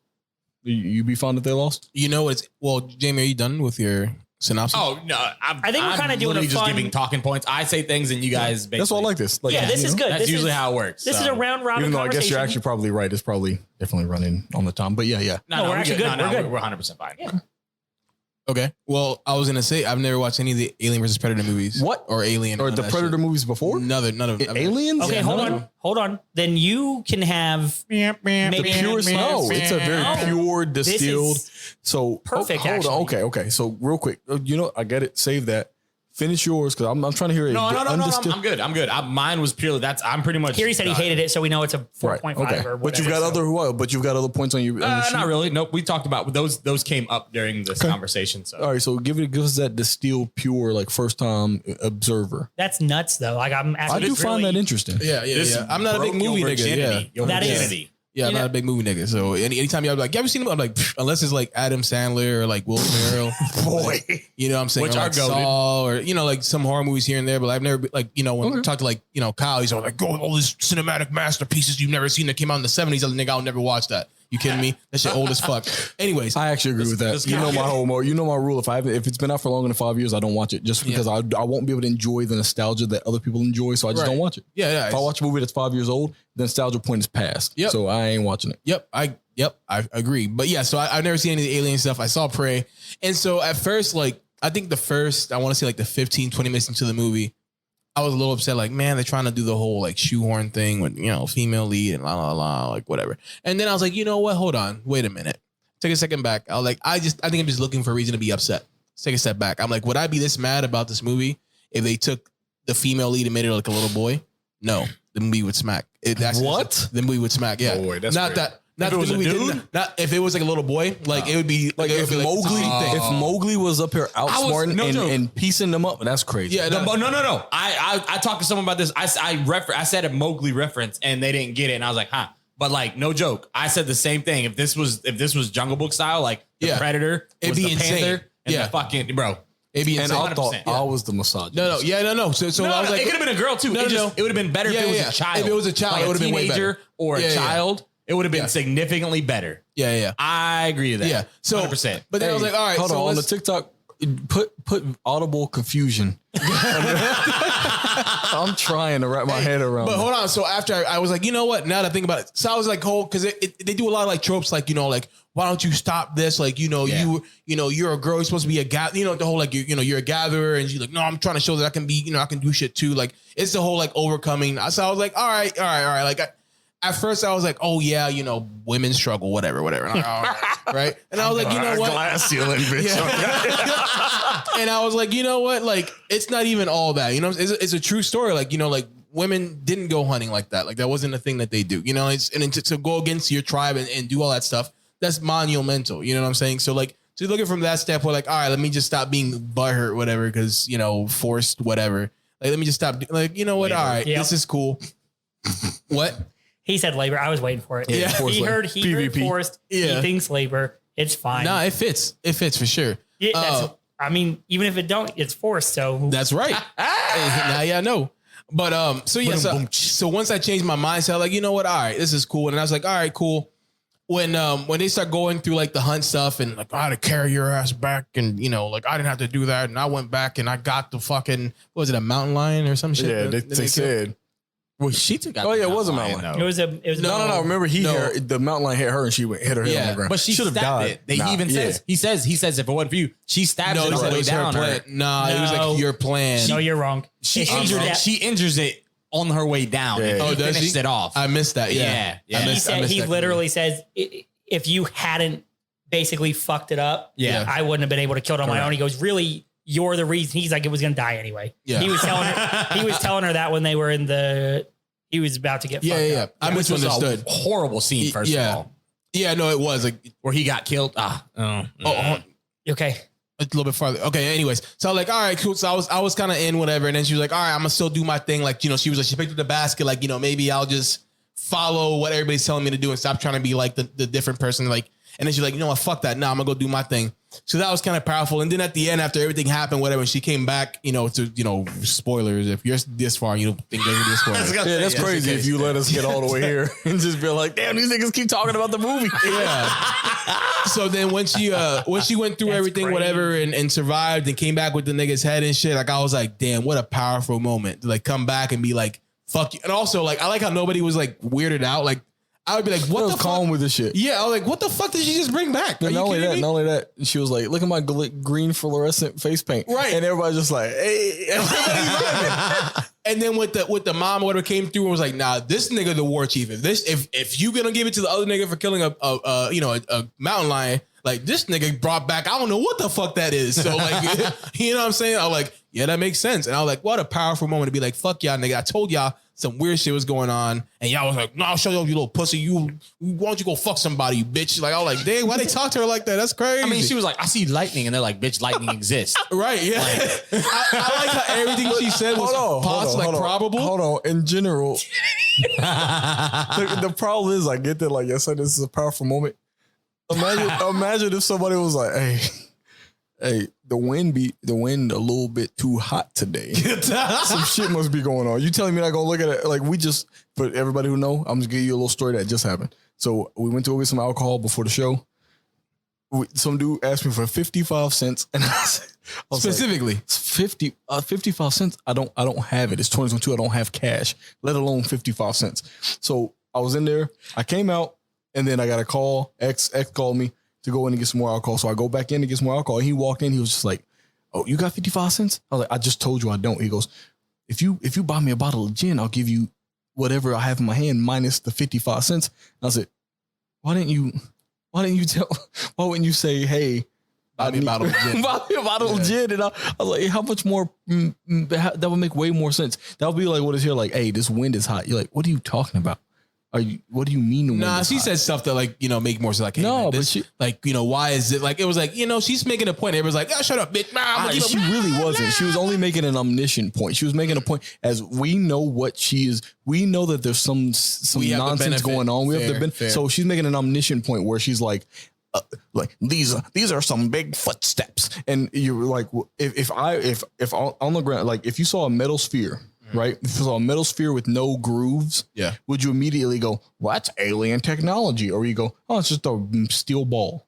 You be fine if they lost? You know it's well, Jamie, are you done with your synopsis? Oh no, I think we're kind of doing just giving talking points. I say things and you guys. That's why I like this. Like, this is good. That's usually how it works. This is a round robin. Even though I guess you're actually probably right. It's probably definitely running on the time. But yeah. No, we're actually good. We're good. We're 100% fine. Yeah. Okay. Well, I was gonna say I've never watched any of the Alien versus Predator movies. What? Or Alien or the Predator movies before? None of them. Aliens? Okay, hold on. Then you can have the pure snow. It's a very pure distilled. So perfect. Hold on. Okay. So real quick, I get it. Save that. Finish yours because I'm trying to hear it. No. I'm good. Mine was purely I'm pretty much. Here he said he hated it, so we know it's a 4.5 or whatever. But you've got other points on your. Not really. Nope. We talked about those. Those came up during this conversation. So all right. So give us that distilled pure like first time observer. That's nuts though. Like I do find that interesting. Yeah. I'm not a big movie nigga. Yeah. That is. Yeah, I'm not a big movie nigga. So anytime y'all be like, you ever seen him? I'm like, unless it's like Adam Sandler or like Will Ferrell. Boy. You know what I'm saying? Which or are like goated. Saw or, like some horror movies here and there. But I've never, when I talk to Kyle, he's always like, all these cinematic masterpieces you've never seen that came out in the 70s. I'm like, nigga, I'll never watch that. You kidding me? That shit old as fuck. Anyways. I actually agree with that. You know my rule. If it's been out for longer than 5 years, I don't watch it just because I won't be able to enjoy the nostalgia that other people enjoy. So I just don't watch it. Yeah. If I watch a movie that's 5 years old, the nostalgia point is past. Yep. So I ain't watching it. Yep. I agree. But yeah, so I've never seen any of the alien stuff. I saw Prey. And so at first, I think the first, I want to say the 15, 20 minutes into the movie, I was a little upset, man, they're trying to do the whole shoehorn thing with, female lead and la, whatever. And then I was like, you know what? Hold on. Wait a minute. Take a second back. I was like, I think I'm just looking for a reason to be upset. Let's take a step back. I'm like, would I be this mad about this movie if they took the female lead and made her like a little boy? No. The movie would smack. What? The movie would smack. Yeah. Boy, that's not fair. that. Not if it was a dude. Not if it was like a little boy. It would be like if Mowgli was up here outsmarting and piecing them up, that's crazy. Yeah, no. I talked to someone about this. I said a Mowgli reference and they didn't get it, and I was like, huh. But no joke. I said the same thing. If this was Jungle Book style, the Predator, it'd be insane. Panther, and the fucking bro. It'd be insane. I thought I was the misogynist. No. So I was like, it could have been a girl too. It would have been better if it was a child. If it was a child, it would have been way better. Or a child. It would have been significantly better. Yeah. I agree to that. Yeah. So 100%. But then I was like, all right. Hold on the TikTok. Put audible confusion. I'm trying to wrap my head around. But hold on. So after I was like, you know what? Now that I think about it, so I was like, because they do a lot of tropes, why don't you stop this? you're a girl. You're supposed to be a gatherer. The whole you're a gatherer, and she's like, no, I'm trying to show that I can be, I can do shit too. It's the whole overcoming. So I was like, all right. At first I was like, oh yeah, women struggle, whatever. And I'm like, all right. right? And I was like, you know what? Glass ceiling, bitch. And I was like, you know what? Like, it's not even all that. You know, it's a true story. Like, you know, like women didn't go hunting like that. Like that wasn't a thing that they do. You know, to go against your tribe and do all that stuff, that's monumental. You know what I'm saying? So like, to look at it from that standpoint, like, all right, let me just stop being butthurt, whatever, because, you know, forced, whatever. Like, let me just stop. Like, you know what? All right, this is cool. What? He said labor. I was waiting for it. Yeah. He heard forced. Yeah. He thinks labor. It's fine. Nah, it fits. It fits for sure. Yeah, I mean, even if it don't, it's forced. So That's right. Now yeah, I know. But so yeah, so once I changed my mindset, like, you know what? All right, this is cool. And I was like, all right, cool. When they start going through like the hunt stuff and like, I had to carry your ass back, and you know, like I didn't have to do that, and I went back and I got the fucking, what was it, a mountain lion or some shit? Yeah, they said. Well, she took out. Oh, the yeah, it was a mountain mountain lion, it was a No. Remember, the mountain lion hit her, and she hit her head on the ground. But she should have stabbed died. it. He says if it wasn't for you, she stabs it he on said the it way was her down. plan. Nah, it was like your plan. No, you're wrong. She injures it on her way down. Yeah. And Oh, he does finished she? it off. I missed that. Yeah. Yeah. I He missed that literally says, if you hadn't basically fucked it up, Yeah. I wouldn't have been able to kill it on my own. He goes, really, you're the reason. He's like, it was going to die anyway. Yeah. He was telling her that when they were he was about to get fucked up. I Which was misunderstood. a horrible scene, first of all. Yeah, no, it was like Where he got killed. Okay. a little bit farther. Okay, anyways. So like, all right, cool. So I was kind of in whatever. And then she was like, all right, I'm gonna still do my thing. Like, you know, she picked up the basket, like, you know, maybe I'll just follow what everybody's telling me to do and stop trying to be like the different person. Like, and then she's like, you know what, fuck that. Nah, I'm gonna go do my thing. So that was kind of powerful. And then at the end, after everything happened, whatever, she came back, you know, to, you know, spoilers. If you're this far, you don't think there's gonna be a spoiler. Yeah, that's crazy if you let us get all the way here and just be like, damn, these niggas keep talking about the movie. Yeah. So then when she went through That's everything, crazy. whatever, and survived and came back with the nigga's head and shit, like I was like, damn, what a powerful moment to like come back and be like, fuck you. And also like, I like how nobody was like weirded out. Like I would be like, what the calm fuck? with this shit. Yeah, I was like, what the fuck did she just bring back? Are Not you only kidding that, me? not only that, she was like, look at my green fluorescent face paint. Right. And everybody's just like, hey. And then with the mom or whatever came through and was like, nah, this nigga the war chief. If you gonna give it to the other nigga for killing a mountain lion, like this nigga brought back, I don't know what the fuck that is. So like, you know what I'm saying? I was like, yeah, that makes sense. And I was like, what a powerful moment to be like, fuck y'all, nigga. I told y'all some weird shit was going on, and y'all was like, no, I'll show you, you little pussy. Why don't you go fuck somebody, you bitch? Like I was like, dang, why they talk to her like that? That's crazy. I mean, she was like, I see lightning. And they're like, bitch, lightning exists. right, yeah. I like how everything she said was probable. Hold on. In general, the problem is, I get that, like I said, this is a powerful moment. Imagine if somebody was like, hey, the wind a little bit too hot today. Some shit must be going on. You telling me not gonna look at it? Like for everybody who know, I'm just gonna give you a little story that just happened. So we went to go get some alcohol before the show. Some dude asked me for 55 cents, and I was Specifically, like, 55 cents. I don't have it. It's 2022. I don't have cash, let alone 55 cents. So I was in there. I came out, and then I got a call. X called me to go in and get some more alcohol. So I go back in to get some more alcohol. He walked in. He was just like, oh, you got 55 cents? I was like, I just told you I don't. He goes, if you buy me a bottle of gin, I'll give you whatever I have in my hand minus the 55 cents. And I said, why didn't you say, hey, buy me a bottle of gin. Buy me a bottle of gin. And I was like, how much more? That would make way more sense. That would be like, what is here? Like, hey, this wind is hot. You're like, what are you talking about? What do you mean? The wind she is hot? said stuff that like, you know, make more sense. Like, hey, No, man, but this, she- like, you know, why is it like, it was like, you know, she's making a point. Everyone's like, oh, shut up, bitch. She really wasn't. She was only making an omniscient point. She was making a point as we know what she is. We know that there's some We have the nonsense benefit. going on. We have the Fair, benefit. fair. So she's making an omniscient point where she's like these are some big footsteps, and you're like, if on the ground, like if you saw a metal sphere. Right? If you saw a metal sphere with no grooves, Yeah. would you immediately go, well, that's alien technology? Or you go, oh, it's just a steel ball.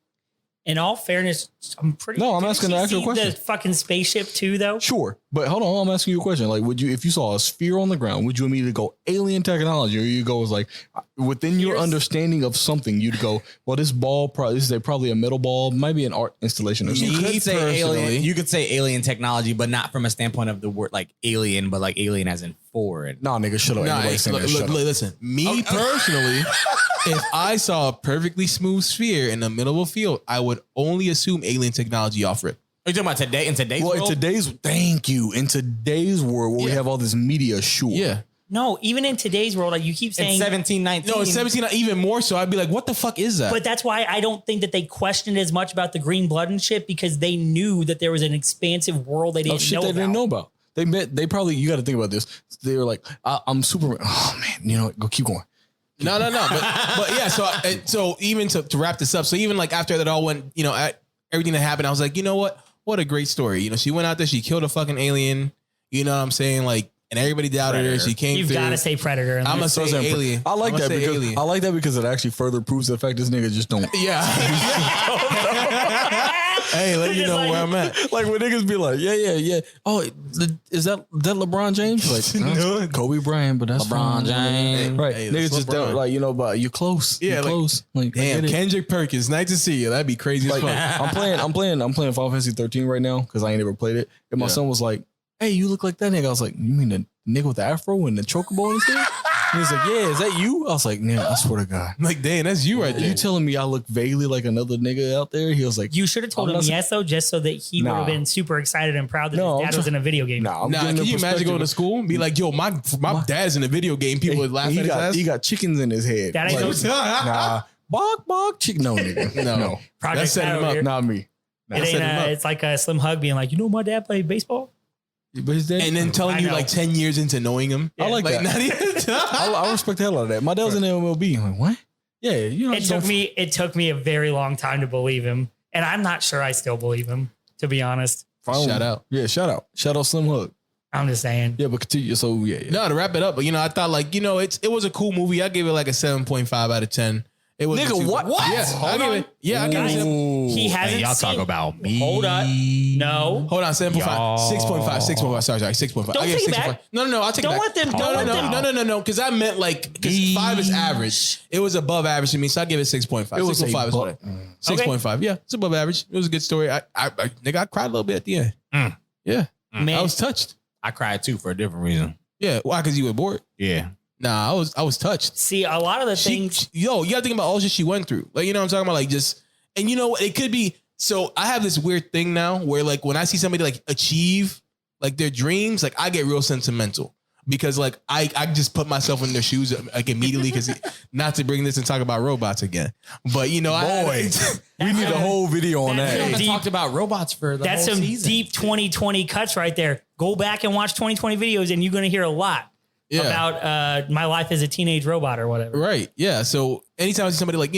In all fairness, I'm pretty. No, I'm didn't asking she an actual see question. The fucking spaceship too, though. Sure. But hold on, I'm asking you a question. Like, would you, if you saw a sphere on the ground, would you immediately go alien technology? Or you go as like, within your understanding of something, you'd go, well, this ball, this is probably a metal ball, might be an art installation or something. You Me could say personally- alien. You could say alien technology, but not from a standpoint of the word like alien, but like alien as in foreign. Nah, nigga, shut up. Nah, Everybody saying look, that. Shut up. listen, me personally, If I saw a perfectly smooth sphere in the middle of a field, I would only assume alien technology off rip. Are you talking about today? In today's world? In today's world where we have all this media, sure. Yeah. No, even in today's world, like you keep saying It's 1719. No, it's 17, even more so. I'd be like, what the fuck is that? But that's why I don't think that they questioned as much about the green blood and shit, because they knew that there was an expansive world they didn't know They about. didn't know about. They probably, you got to think about this. They were like, I'm Superman. Oh man, you know what? Go keep going. No. But yeah, so even to wrap this up, so even like after that all went, everything that happened, I was like, you know what? What a great story. You know, she went out there, she killed a fucking alien. You know what I'm saying? Like, and everybody doubted her. She came You've through. got to say Predator. I'm gonna say alien. I like that because alien. I like that because it actually further proves the fact this nigga just don't. Yeah. Hey, let you know where I'm at. Like when niggas be like, yeah. Oh, is that LeBron James? Like, no, Kobe Bryant, but that's LeBron fine. James. Right? Hey, Niggas that's just don't, LeBron. like, but you're close. Yeah, You're like, close. Like, I Damn, get it. Kendrick Perkins, nice to see you. That'd be crazy as Like, fuck. I'm playing Final Fantasy 13 right now because I ain't ever played it. And my son was like, "Hey, you look like that nigga." I was like, "You mean the nigga with the afro and the chocobo in his head?" And he's like, "Yeah, is that you?" I was like, "Yeah, I swear to God." Like, damn, that's you right Are there. you telling me I look vaguely like another nigga out there? He was like, You should have told I'm him not- yes, though, just so that he would Nah. have been super excited and proud that No, his dad I'm was in a video game. "Nah, I'm Nah, getting can the you imagine going to perspective. school and be like, yo, my dad's in a video game. People would laugh He at his got ass. he got chickens in his head. That ain't Like, no- nah, bog chicken. No, nigga, no, Project That set Pat him over up. here. not me. Nah, It set him up. ain't, it's like a Slim Hug being like, my dad played baseball? but his dad. And then telling I you know. like 10 years into knowing him. I like that. Not even I respect the hell out of that. My dad was in the MLB. I'm like, what? Yeah, you know. It took me a very long time to believe him. And I'm not sure I still believe him, to be honest. Shout out. Yeah, shout out Slim Hug. I'm just saying. Yeah, but continue. So yeah. No, to wrap it up, but I thought like, it was a cool movie. I gave it like a 7.5 out of 10. It was Nigga, what? Yeah, I give it. Yeah, I give it. He hasn't y'all seen, talk about me. Hold on. No. Hold on, 7.5, 6.5. Sorry, 6.5. Don't I give take it 6.5. back. No, I'll take Don't it back. let them- don't let them- No. Because I meant like, because 5 is average. It was above average to me, so I give it 6.5. It was 6.5 is a what 6.5. Yeah, it's above average. It was a good story. I cried a little bit at the end. Yeah, Man, I was touched. I cried too for a different reason. Yeah, why? Because you were bored. Yeah. Nah, I was touched. see, a lot of the things. You gotta think about all the shit she went through. Like, you know what I'm talking about? Like, just, and you know what? It could be. So I have this weird thing now where like when I see somebody like achieve like their dreams, like I get real sentimental because like I just put myself in their shoes like immediately because not to bring this and talk about robots again, but Boy, we need a whole video on That's that. some deep- talked about robots for the That's some deep 2020 cuts right there. Go back and watch 2020 videos, and you're going to hear a lot about my life as a teenage robot or whatever. Right. Yeah. So anytime I see somebody like,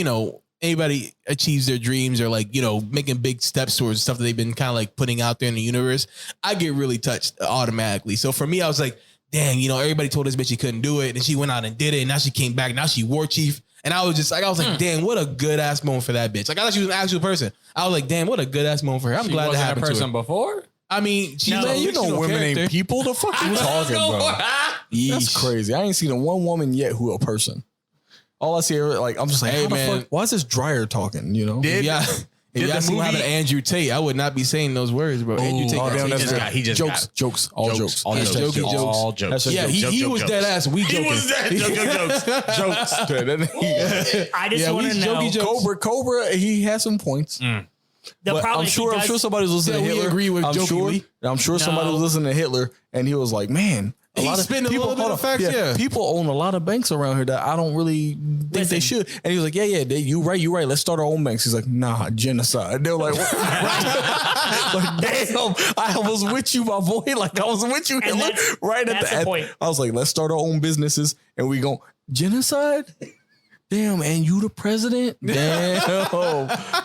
anybody achieves their dreams or like, making big steps towards stuff that they've been kind of like putting out there in the universe, I get really touched automatically. So for me, I was like, dang, everybody told this bitch she couldn't do it. And she went out and did it. And now she came back. Now she war chief. And I was just like, damn, what a good ass moment for that bitch. Like I thought she was an actual person. I was like, damn, what a good ass moment for her. I'm glad that happened to her. before. I mean, she's No, a Man, you know fictional women character. ain't people. The fuck you talking, bro? That's crazy. I ain't seen a one woman yet who a person. All I see, like, I'm just like, Hey, hey man. man, why is this dryer talking? Yeah. If y'all see what happened to Andrew Tate, I would not be saying those words, bro. Andrew Tate. Oh, damn, that's just good. got jokes, got- jokes, all jokes. All That's jokes. jokes. All jokes. That's Yeah, he was dead ass. We joking. jokes. I just want to he's know. jokey jokes. Cobra, he has some points. The But problem I'm is sure somebody was listening Yeah, to we Hitler. agree with I'm sure somebody was listening to Hitler, and he was like, "Man, He spent a little bit of facts, yeah. people own a lot of banks around here that I don't really think they Listen. should." And he was like, "Yeah, you right. Let's start our own banks." He's like, "Nah, genocide." They're like, what? Like, damn, I was with you, my boy. Like I was with you, Hitler. that's- Right at that's the the end. point. I was like, "Let's start our own businesses, and we go genocide." Damn, and you the president? Damn.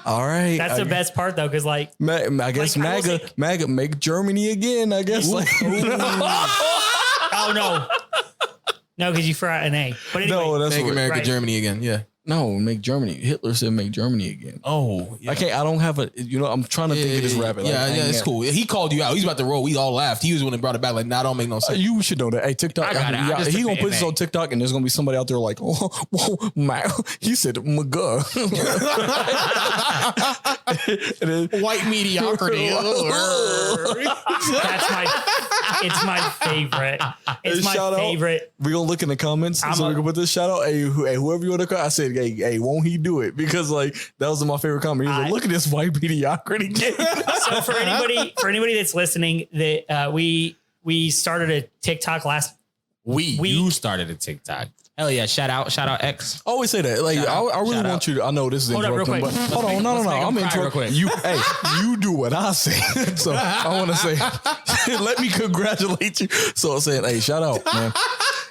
All right. That's the best part, though, because like, I guess Like, I will MAGA make Germany again. I guess. Like, oh no, no, because you forgot an A. But anyway, no, that's Make what, America Right. Germany again. Yeah. no, make Germany. Hitler said make Germany again. Oh, yeah. I can't. I don't have a. I'm trying to think of this rabbit. Yeah, it's cool. He called you out. He's about to roll. We all laughed. He was the one that brought it back. Like, nah, don't make no sense. You should know that. Hey, TikTok. I got it. I just he took gonna the put this MA. on TikTok, and there's gonna be somebody out there like, oh, my. He said, "Mugga." White mediocrity. that's it's my favorite. It's my Shout out. favorite. We gonna look in the comments so we can put this shout out. Hey, whoever you want to call, I said, hey, won't he do it? Because like that was my favorite comment. He was like, look at this white mediocrity kid. So for anybody that's listening, that we started a TikTok last. You started a TikTok. Hell yeah! Shout out X. I always say that. Like I really want you to. I know this is interrupting, but hold on, no. I'm interrupting. You do what I say. So I want to say, let me congratulate you. So I'm saying, hey, shout out, man.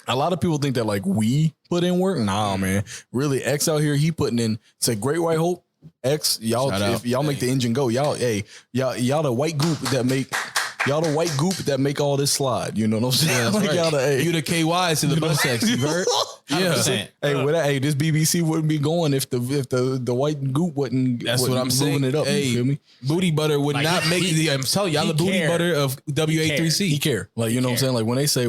A lot of people think that like we put in work. Nah, man. Really, X out here, he putting in. Say Great White Hope. X, y'all, if y'all make the engine go, y'all the white goop that make. Y'all the white goop that make all this slide. You know what I'm saying? Like right. You the KYs to the bus sex. You heard? Yeah. Hey, this BBC wouldn't be going if the white goop wasn't. That's what I'm saying. It up. Hey, you feel me? Booty butter would like, not make the. I'm telling y'all the booty butter of WA3C. He care. Like you know what I'm saying? Like when they say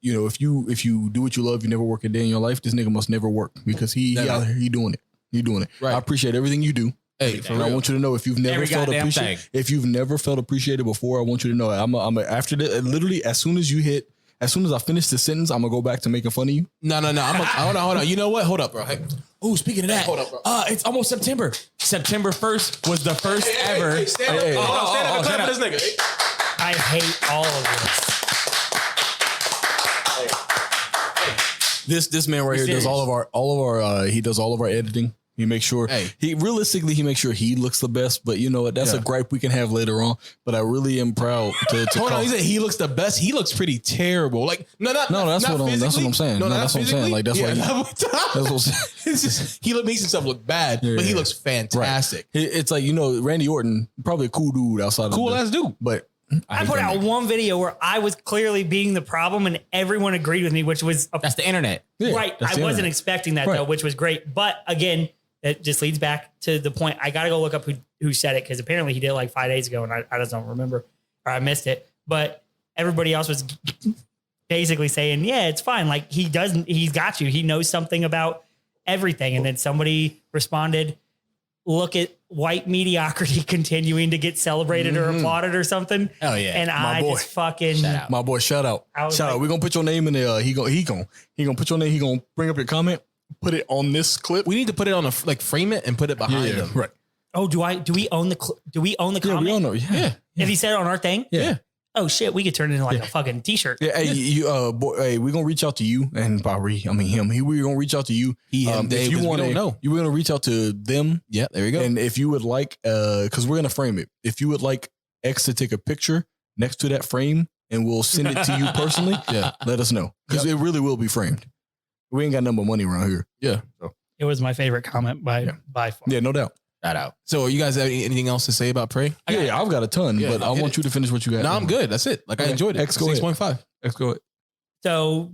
you know if you do what you love, you never work a day in your life. This nigga must never work because he out here, he doing it. He doing it. Right. I appreciate everything you do. Hey, I want you to know if you've never felt appreciated, before, I want you to know I'm after this. Literally, as soon as I finish the sentence, I'm gonna go back to making fun of you. No. Hold on. You know what? Hold up, bro. Hey. Oh, speaking of that, hold up, bro. It's almost September. September 1st was the first ever. Stand up, clap for this nigga. I hate all of this. This man right here does all of our he does all of our editing. He makes sure he makes sure he looks the best. But you know what? That's a gripe we can have later on. But I really am proud to hold on. He said he looks the best. He looks pretty terrible. Like that's what I'm saying. No, that's what I'm saying. Like that's why. That's what I'm saying. It's just he makes himself look bad, but he looks fantastic. Right. It's like Randy Orton, probably a cool dude outside. Cool ass dude, but. I put out one video where I was clearly being the problem and everyone agreed with me, which was that's the internet. Right. I wasn't expecting that though, which was great. But again, it just leads back to the point. I got to go look up who said it because apparently he did it like 5 days ago and I just don't remember or I missed it. But everybody else was basically saying, yeah, it's fine. Like he's got you. He knows something about everything. And then somebody responded, look at white mediocrity continuing to get celebrated or applauded or something. Oh yeah. And just fucking my boy, shout out. We're gonna put your name in there. He gonna put your name. He gonna bring up your comment. Put it on this clip. We need to put it on frame it and put it behind them. Right. Oh, do we own the comment? We own it. Yeah. If he said it on our thing? Yeah. Oh shit, we could turn it into like a fucking t-shirt. Yeah. Hey, boy, we're gonna reach out to you and him. We're gonna reach out to you. If you want to know, you're gonna reach out to them. Yeah, there we go. And if you would like, because we're gonna frame it. If you would like X to take a picture next to that frame and we'll send it to you personally, let us know. Because it really will be framed. We ain't got no more money around here. Yeah. So. It was my favorite comment by far. Yeah, no doubt. Shout out. So you guys have anything else to say about Prey? Yeah, I've got a ton, but I want you to finish what you got. No, I'm good. That's it. Like I enjoyed it. X go 6.5. X go ahead. So,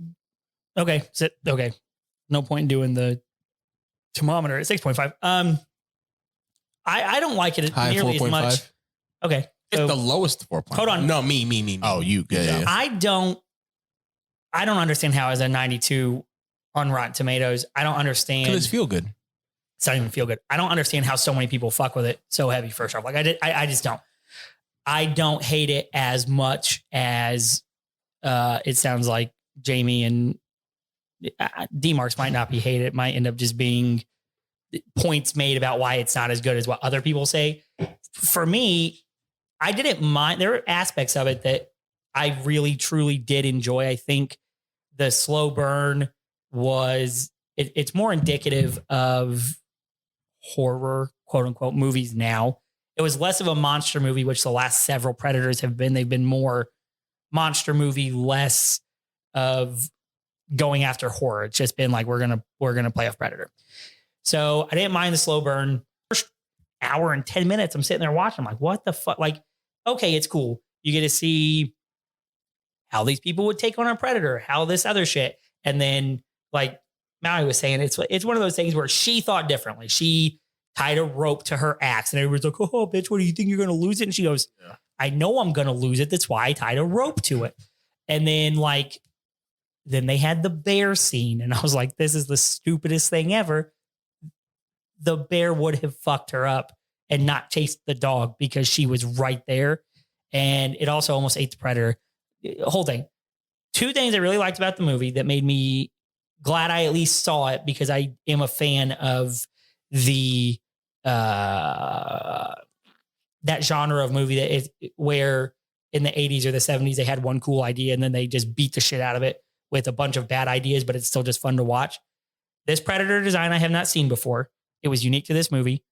okay. No point in doing the thermometer at 6.5. I don't like it nearly 4. As much. 5. Okay. It's the lowest 4.5. Hold on. No, me. Oh, you. Good job. I don't understand how as a 92 on Rotten Tomatoes. I don't understand. Because it's feel good. It's not even feel good. I don't understand how so many people fuck with it so heavy first off. Like I just don't. I don't hate it as much as it sounds like Jamie and D-Marks might not be hated. It might end up just being points made about why it's not as good as what other people say. For me, I didn't mind. There are aspects of it that I really, truly did enjoy. I think the slow burn was, it's more indicative of horror, quote unquote, movies now. It was less of a monster movie, which the last several Predators have been. They've been more monster movie, less of going after horror. It's just been like, we're gonna play off Predator. So I didn't mind the slow burn. First hour and 10 minutes, I'm sitting there watching. I'm like, what the fuck? Like, okay, it's cool. You get to see how these people would take on a Predator, how this other shit. And then, like Maui was saying, it's one of those things where she thought differently. She tied a rope to her axe and everybody's like, oh, bitch, what do you think you're going to lose it? And she goes, I know I'm going to lose it. That's why I tied a rope to it. And then then they had the bear scene. And I was like, this is the stupidest thing ever. The bear would have fucked her up and not chased the dog because she was right there. And it also almost ate the Predator. Whole thing. Two things I really liked about the movie that made me glad I at least saw it because I am a fan of the that genre of movie that is where in the 80s or the 70s they had one cool idea and then they just beat the shit out of it with a bunch of bad ideas, but it's still just fun to watch. This Predator design I have not seen before. It was unique to this movie.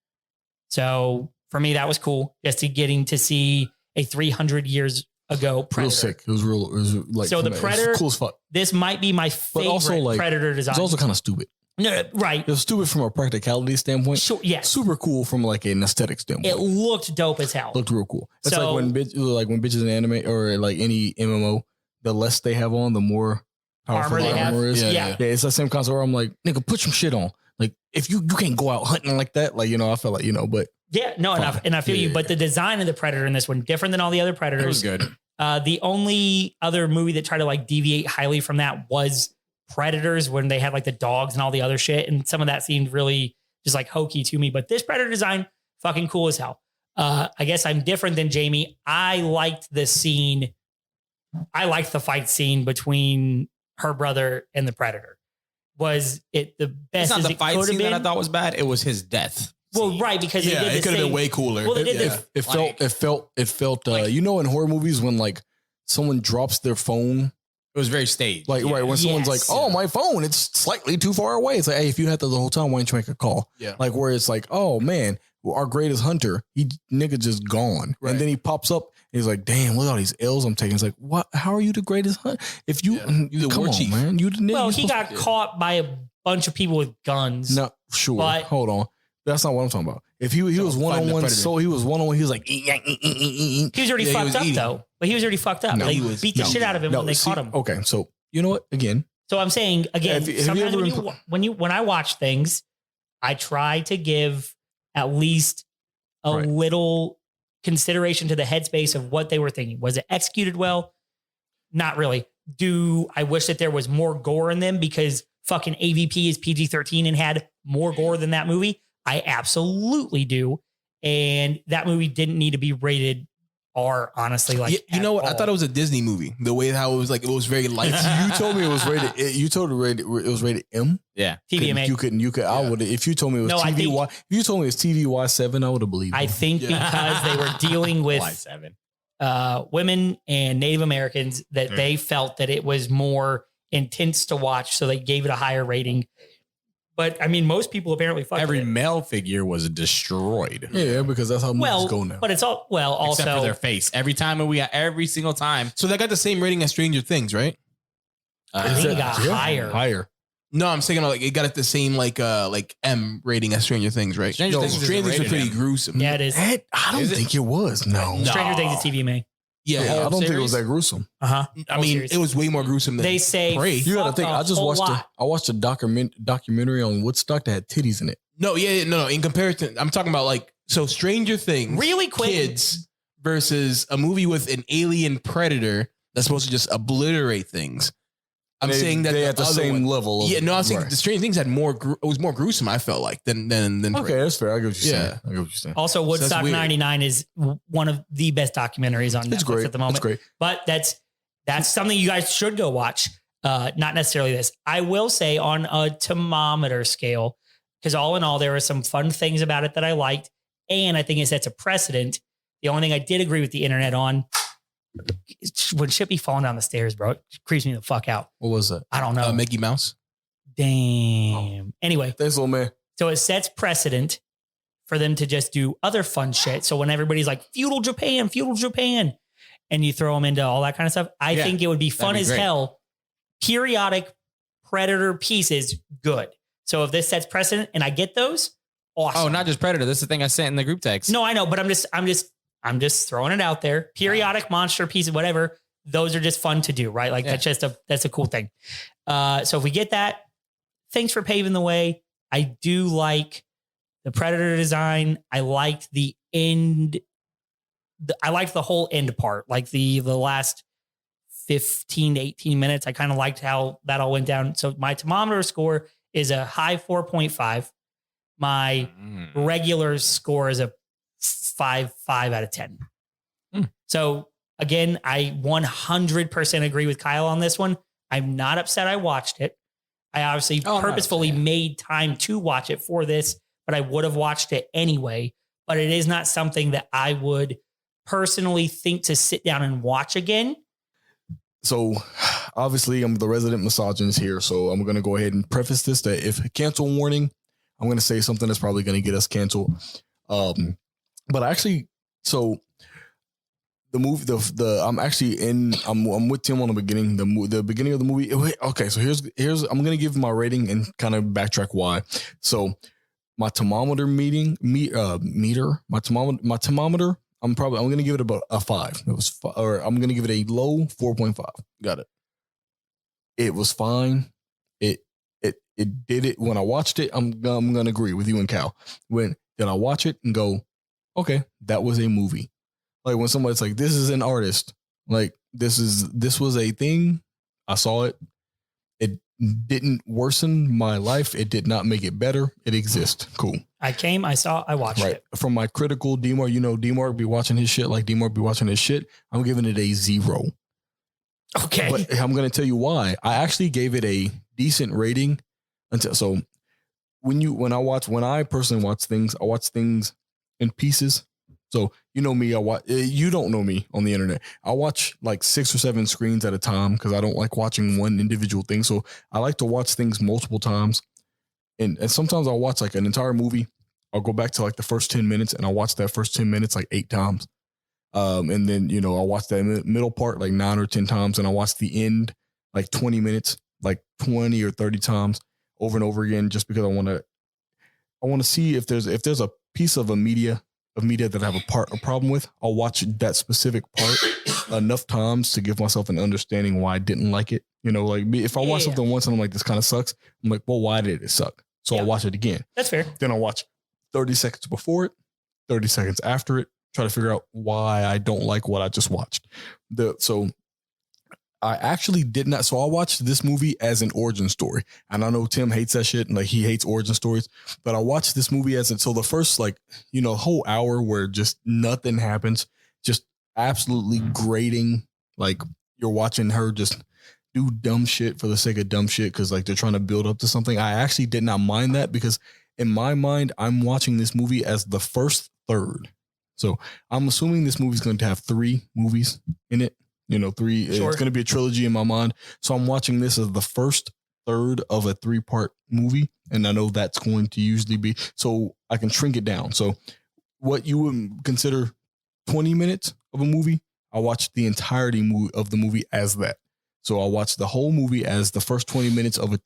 So for me, that was cool. Just getting to see a 300 years ago Predator. Real sick. It was real. It was like, so the Predator, cool as fuck. This might be my favorite also, like, Predator design. It's also kind of stupid. No, right. It was stupid from a practicality standpoint. Sure, yes. Super cool from like an aesthetic standpoint. It looked dope as hell. Looked real cool. It's So- like when bitches in anime or like any MMO, the less they have on, the more powerful Armor they the have. armor is. Yeah. Yeah, it's that same concept where I'm like, nigga, put some shit on. Like if you can't go out hunting like that, like, I felt like, but Yeah, no, and I feel you. But the design of the Predator in this one, different than all the other Predators. It was good. The only other movie that tried to like deviate highly from that was Predators, when they had like the dogs and all the other shit. And some of that seemed really just like hokey to me. But this Predator design, fucking cool as hell. I guess I'm different than Jamie. I liked the scene. I liked the fight scene between her brother and the Predator. Was it the best? It's not as the it fight could have scene that I been? thght was bad. It was his death. Well, right, because they Yeah, did it the could have same. been way cooler. Well, they did Yeah. it felt Like- in horror movies when like someone drops their phone, It was very staged. like right when someone's like, Yes. oh, my phone, it's slightly too far away. It's like, hey, if you had that the whole time, why didn't you make a call? Yeah. Like where it's like, oh man, our greatest hunter, he nigga just gone. Right. And then he pops up and he's like, damn, look at all these L's I'm taking. It's like, what? How are you the greatest hunter? If you, You the come war on, chief. man, you the nigga. Well, you he supposed got caught by a bunch of people with guns. No, sure. But- Hold on. That's not what I'm talking about. If he was fighting the one-on-one, Predator. so he was one-on-one, he was like, He was already Yeah, he fucked was up eating. though. But he was already fucked up. No, They he was- beat the shit out of him when they see, caught him. Okay, so you know what? Again, So I'm saying again, Have you sometimes ever when I watch things, I try to give at least a Right. little consideration to the headspace of what they were thinking. Was it executed well? Not really. Do I wish that there was more gore in them because fucking AVP is PG-13 and had more gore than that movie? I absolutely do. And that movie didn't need to be rated R, honestly. Like, you know what? I thought it was a Disney movie. The way how it was like, it was very light. you told me it was rated. You told me it was rated M. Yeah. TVMA. You could. I would. If you told me it was No, I think- TVY, if you told me it was TVY7, I would have believed. I you. think Yeah. because they were dealing with Y7. women and Native Americans that they felt that it was more intense to watch. So they gave it a higher rating. But I mean, most people apparently fucked Every with it. male figure was destroyed. Yeah, because that's how movies Well, go now. but it's all, well, Except for also, their face. Every single time. So they got the same rating as Stranger Things, right? I think it got higher. Higher. No, I'm saying like it got the same like M rating as Stranger Things, right? Stranger Things isn't Stranger Things were rated pretty M. gruesome. Yeah, it is. I don't Is it? think it was. No. Stranger Things is TVMA. Yeah, Yeah, I whole don't think it was series? that gruesome. Uh-huh. I Whole mean, series. it was way more gruesome than They say, Prey. You got to fuck think. a I just whole watched. lot. I watched a documentary on Woodstock that had titties in it. No, no. In comparison, I'm talking about like Stranger Things, Really quick. kids versus a movie with an alien predator that's supposed to just obliterate things. I'm saying that they at the other same one- level. Of, Yeah, no, I'm saying right. the Stranger Things had more. It was more gruesome. I felt like than Okay, Prey. that's fair. I get what you're Yeah. saying. I get what you're saying. Also, Woodstock weird. 99 is one of the best documentaries on It's Netflix great. at the moment. It's great. But that's something you guys should go watch. Not necessarily this. I will say on a thermometer scale, because all in all, there were some fun things about it that I liked. And I think it sets a precedent. The only thing I did agree with the internet on, when shit be falling down the stairs, bro, it creeps me the fuck out. What was that? I don't know. Mickey Mouse. Damn. Anyway, Thanks, little man. so it sets precedent for them to just do other fun shit. So when everybody's like feudal Japan, and you throw them into all that kind of stuff, I Yeah, think it would be fun be as great. hell. Periodic Predator pieces, good. So if this sets precedent and I get those, awesome. Oh, not just Predator. This is the thing I sent in the group text. No, I know, but I'm just throwing it out there. Periodic monster pieces, whatever. Those are just fun to do, right? Like Yeah. that's a cool thing. So if we get that, thanks for paving the way. I do like the Predator design. I liked the end. I liked the whole end part, like the last 15 to 18 minutes. I kind of liked how that all went down. So my thermometer score is a high 4.5. My regular score is a 5 out of 10. So again, I 100% agree with Kyle on this one. I'm not upset I watched it. I obviously purposefully made time to watch it for this, but I would have watched it anyway. But it is not something that I would personally think to sit down and watch again. So obviously I'm the resident misogynist here. So I'm going to go ahead and preface this that if cancel warning, I'm going to say something that's probably going to get us canceled. But actually, so the movie, I'm with Tim on the beginning, the beginning of the movie. Okay. So here's, I'm going to give my rating and kind of backtrack why. So my thermometer my thermometer, I'm going to give it about a 5. I'm going to give it a low 4.5. Got it. It was fine. It did it when I watched it. I'm going to agree with you and Cal. When did I watch it and go, okay, that was a movie. Like when somebody's like, this is an artist, like this was a thing. I saw it. It didn't worsen my life. It did not make it better. It exists. Cool. I watched it. From my critical D-Mark, D-Mark be watching his shit like D-Mark be watching his shit. I'm giving it a 0. Okay. But I'm going to tell you why. I actually gave it a decent rating when I personally watch things, I watch things in pieces. So you know me, you don't know me on the internet. I watch like 6 or 7 screens at a time because I don't like watching one individual thing. So I like to watch things multiple times. And sometimes I'll watch like an entire movie. I'll go back to like the first 10 minutes and I'll watch that first 10 minutes like 8 times. And then, I'll watch that middle part like 9 or 10 times. And I'll watch the end like 20 minutes, like 20 or 30 times over and over again, just because I want to see if there's a piece of media that I have a problem with. I'll watch that specific part enough times to give myself an understanding why I didn't like it. Like if I watch something once and I'm like, this kind of sucks. I'm like, well, why did it suck? So I'll watch it again. That's fair. Then I'll watch 30 seconds before it, 30 seconds after it, try to figure out why I don't like what I just watched. So I actually did not. So I watched this movie as an origin story. And I know Tim hates that shit. And like he hates origin stories, but I watched this movie so the first whole hour where just nothing happens, just absolutely grating. Like you're watching her just do dumb shit for the sake of dumb shit. Cause like they're trying to build up to something. I actually did not mind that because in my mind, I'm watching this movie as the first third. So I'm assuming this movie is going to have 3 movies in it. 3, Sure. It's going to be a trilogy in my mind. So I'm watching this as the first third of a 3-part movie. And I know that's going to usually be, so I can shrink it down. So what you would consider 20 minutes of a movie, I watched the entirety of the movie as that. So I watched the whole movie as the first 20 minutes of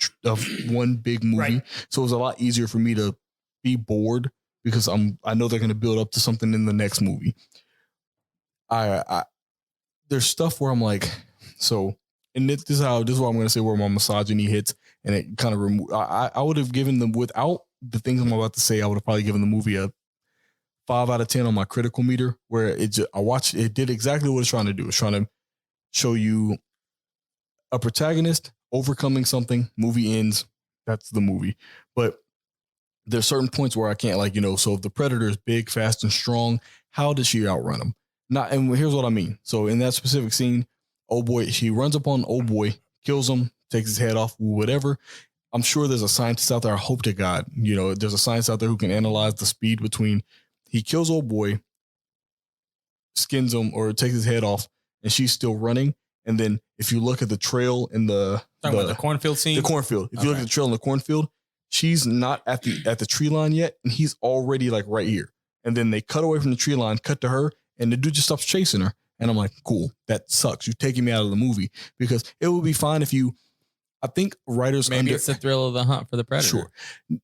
one big movie. Right. So it was a lot easier for me to be bored because I know they're going to build up to something in the next movie. There's stuff where I'm like, so, and this is what I'm going to say where my misogyny hits, and it kind of I would have given them, without the things I'm about to say, I would have probably given the movie a 5 out of 10 on my critical meter, where it did exactly what it's trying to do. It's trying to show you a protagonist overcoming something, movie ends, that's the movie. But there's certain points where I can't so if the predator is big, fast, and strong, how does she outrun him? And here's what I mean. So in that specific scene, she runs up on old boy, kills him, takes his head off, whatever. I'm sure there's a scientist out there. I hope to God, there's a scientist out there who can analyze the speed between he kills old boy, skins him, or takes his head off, and she's still running. And then if you look at the trail in the cornfield scene, if you look at the trail in the cornfield, she's not at the tree line yet, and he's already like right here. And then they cut away from the tree line, cut to her. And the dude just stops chasing her. And I'm like, cool, that sucks. You're taking me out of the movie, because it would be fine if I think writers it's the thrill of the hunt for the predator. Sure.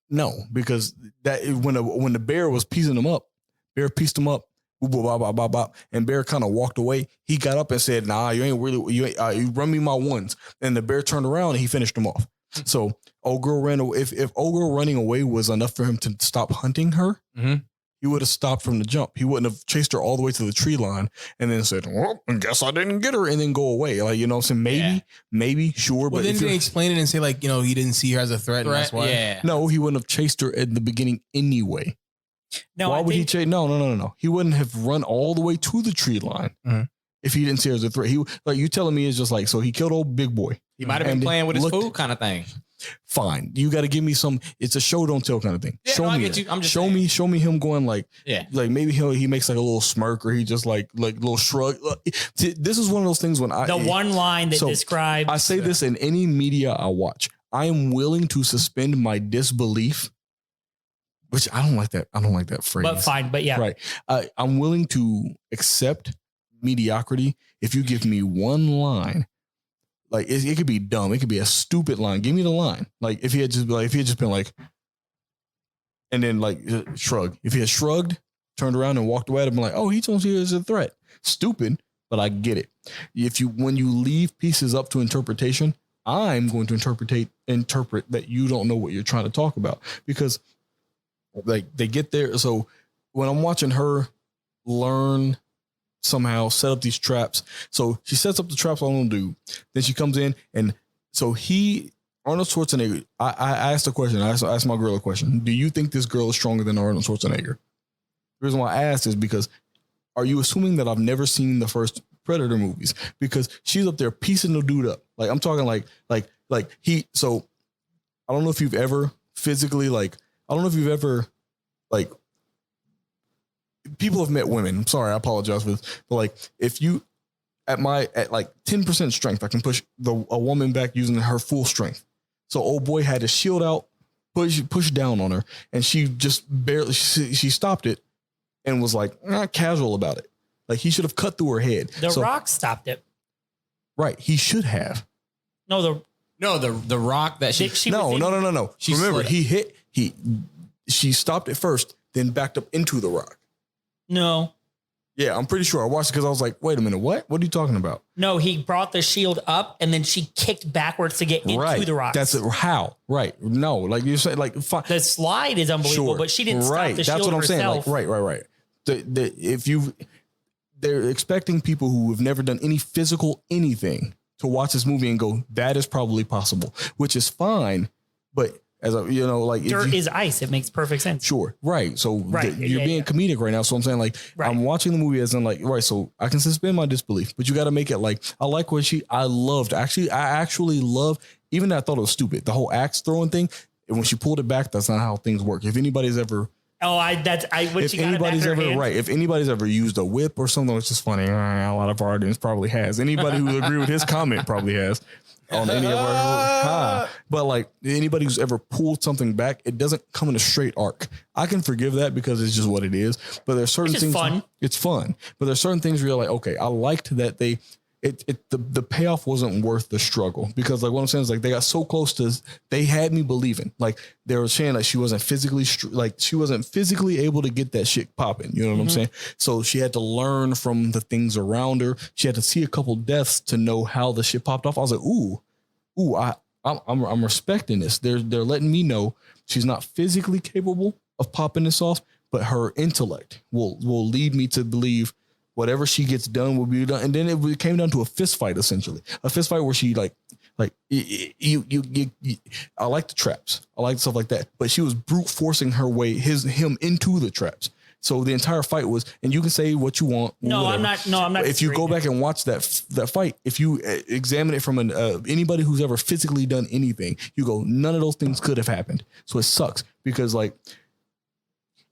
No, because that when the bear was piecing him up, bear pieced him up, and bear kind of walked away. He got up and said, nah, you run me my ones. And the bear turned around and he finished him off. So old girl ran away. If old girl running away was enough for him to stop hunting her, he would have stopped from the jump. He wouldn't have chased her all the way to the tree line and then said, well, I guess I didn't get her, and then go away. Like, what I'm saying? Maybe, sure. Well, but then they explain it and say he didn't see her as a threat. And that's why. Yeah. No, he wouldn't have chased her at the beginning anyway. No, why would he chase? No. He wouldn't have run all the way to the tree line if he didn't see her as a threat. You telling me it's just so he killed old big boy. He might have been playing with his food kind of thing. Fine. You got to give me some, it's a show, don't tell kind of thing. Yeah, show no, I me get it. you. I'm just show me him going like maybe he makes like a little smirk or he just like a little shrug. This is one of those things when one line that describes. I say this in any media I watch. I am willing to suspend my disbelief, which I don't like that. I don't like that phrase. But fine. But yeah. Right. I'm willing to accept mediocrity if you give me one line. Like it could be dumb. It could be a stupid line. Give me the line. Like if he had just been like, and then like shrug. If he had shrugged, turned around and walked away, I'd be like, oh, he told you it's a threat. Stupid, but I get it. When you leave pieces up to interpretation, I'm going to interpret that you don't know what you're trying to talk about because like they get there. So when I'm watching her learn somehow set up these traps. So she sets up the traps on the dude. Then she comes in and so Arnold Schwarzenegger, I asked a question. I asked my girl a question. Do you think this girl is stronger than Arnold Schwarzenegger? The reason why I asked is because are you assuming that I've never seen the first Predator movies? Because she's up there piecing the dude up. Like I'm talking like so I don't know if you've ever physically people have met women. I'm sorry, I apologize for this. But like if you at like 10% strength, I can push a woman back using her full strength. So old boy had his shield out, push down on her, and she just barely she stopped it and was like not casual about it. Like he should have cut through her head. The Rock stopped it. Right, he should have. The Rock that she No. Remember, she stopped it first, then backed up into the Rock. No. Yeah, I'm pretty sure I watched it because I was like, wait a minute, what? What are you talking about? No, he brought the shield up and then she kicked backwards to get into the Rock. That's how. Right. No, like you said, like the slide is unbelievable, but she didn't stop the shield herself. Saying. Like, right. They're expecting people who have never done any physical anything to watch this movie and go, that is probably possible, which is fine. But as dirt is ice. It makes perfect sense. Sure. Right. So you're being comedic right now. So I'm saying like, I'm watching the movie as in like, right. So I can suspend my disbelief, but you got to make it like, I like what I actually love, even though I thought it was stupid, the whole axe throwing thing. And when she pulled it back, that's not how things work. If anybody's ever, if anybody's ever used a whip or something, it's just funny. A lot of our audience probably has. Anybody who agree with his comment probably has. On any of our, but like anybody who's ever pulled something back, it doesn't come in a straight arc. I can forgive that because it's just what it is. But there's certain things. It's fun. But there's certain things where you're like, okay, I liked that the payoff wasn't worth the struggle because like what I'm saying is like they got so close to, they had me believing like they were saying like she wasn't physically able to get that shit popping. You know what I'm saying? So she had to learn from the things around her. She had to see a couple deaths to know how the shit popped off. I was like, I'm respecting this. They're letting me know she's not physically capable of popping this off, but her intellect will lead me to believe whatever she gets done will be done. And then it came down to a fist fight, essentially. A fist fight where she I like the traps. I like stuff like that. But she was brute forcing him into the traps. So the entire fight was, and you can say what you want. No, whatever. I'm not. If you go back and watch that fight, if you examine it from anybody who's ever physically done anything, you go, none of those things could have happened. So it sucks because like,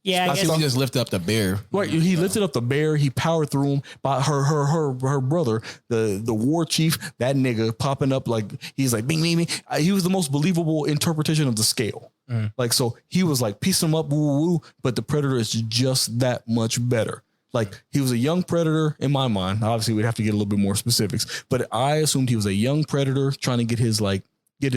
yeah, I think he just lifted up the bear. Right, he lifted up the bear. He powered through him. By her brother, the war chief, that nigga popping up like he's like bing bing bing. He was the most believable interpretation of the scale. Like so, he was like piecing him up, woo woo woo. But the Predator is just that much better. Like he was a young Predator in my mind. Obviously, we'd have to get a little bit more specifics. But I assumed he was a young Predator trying to get his he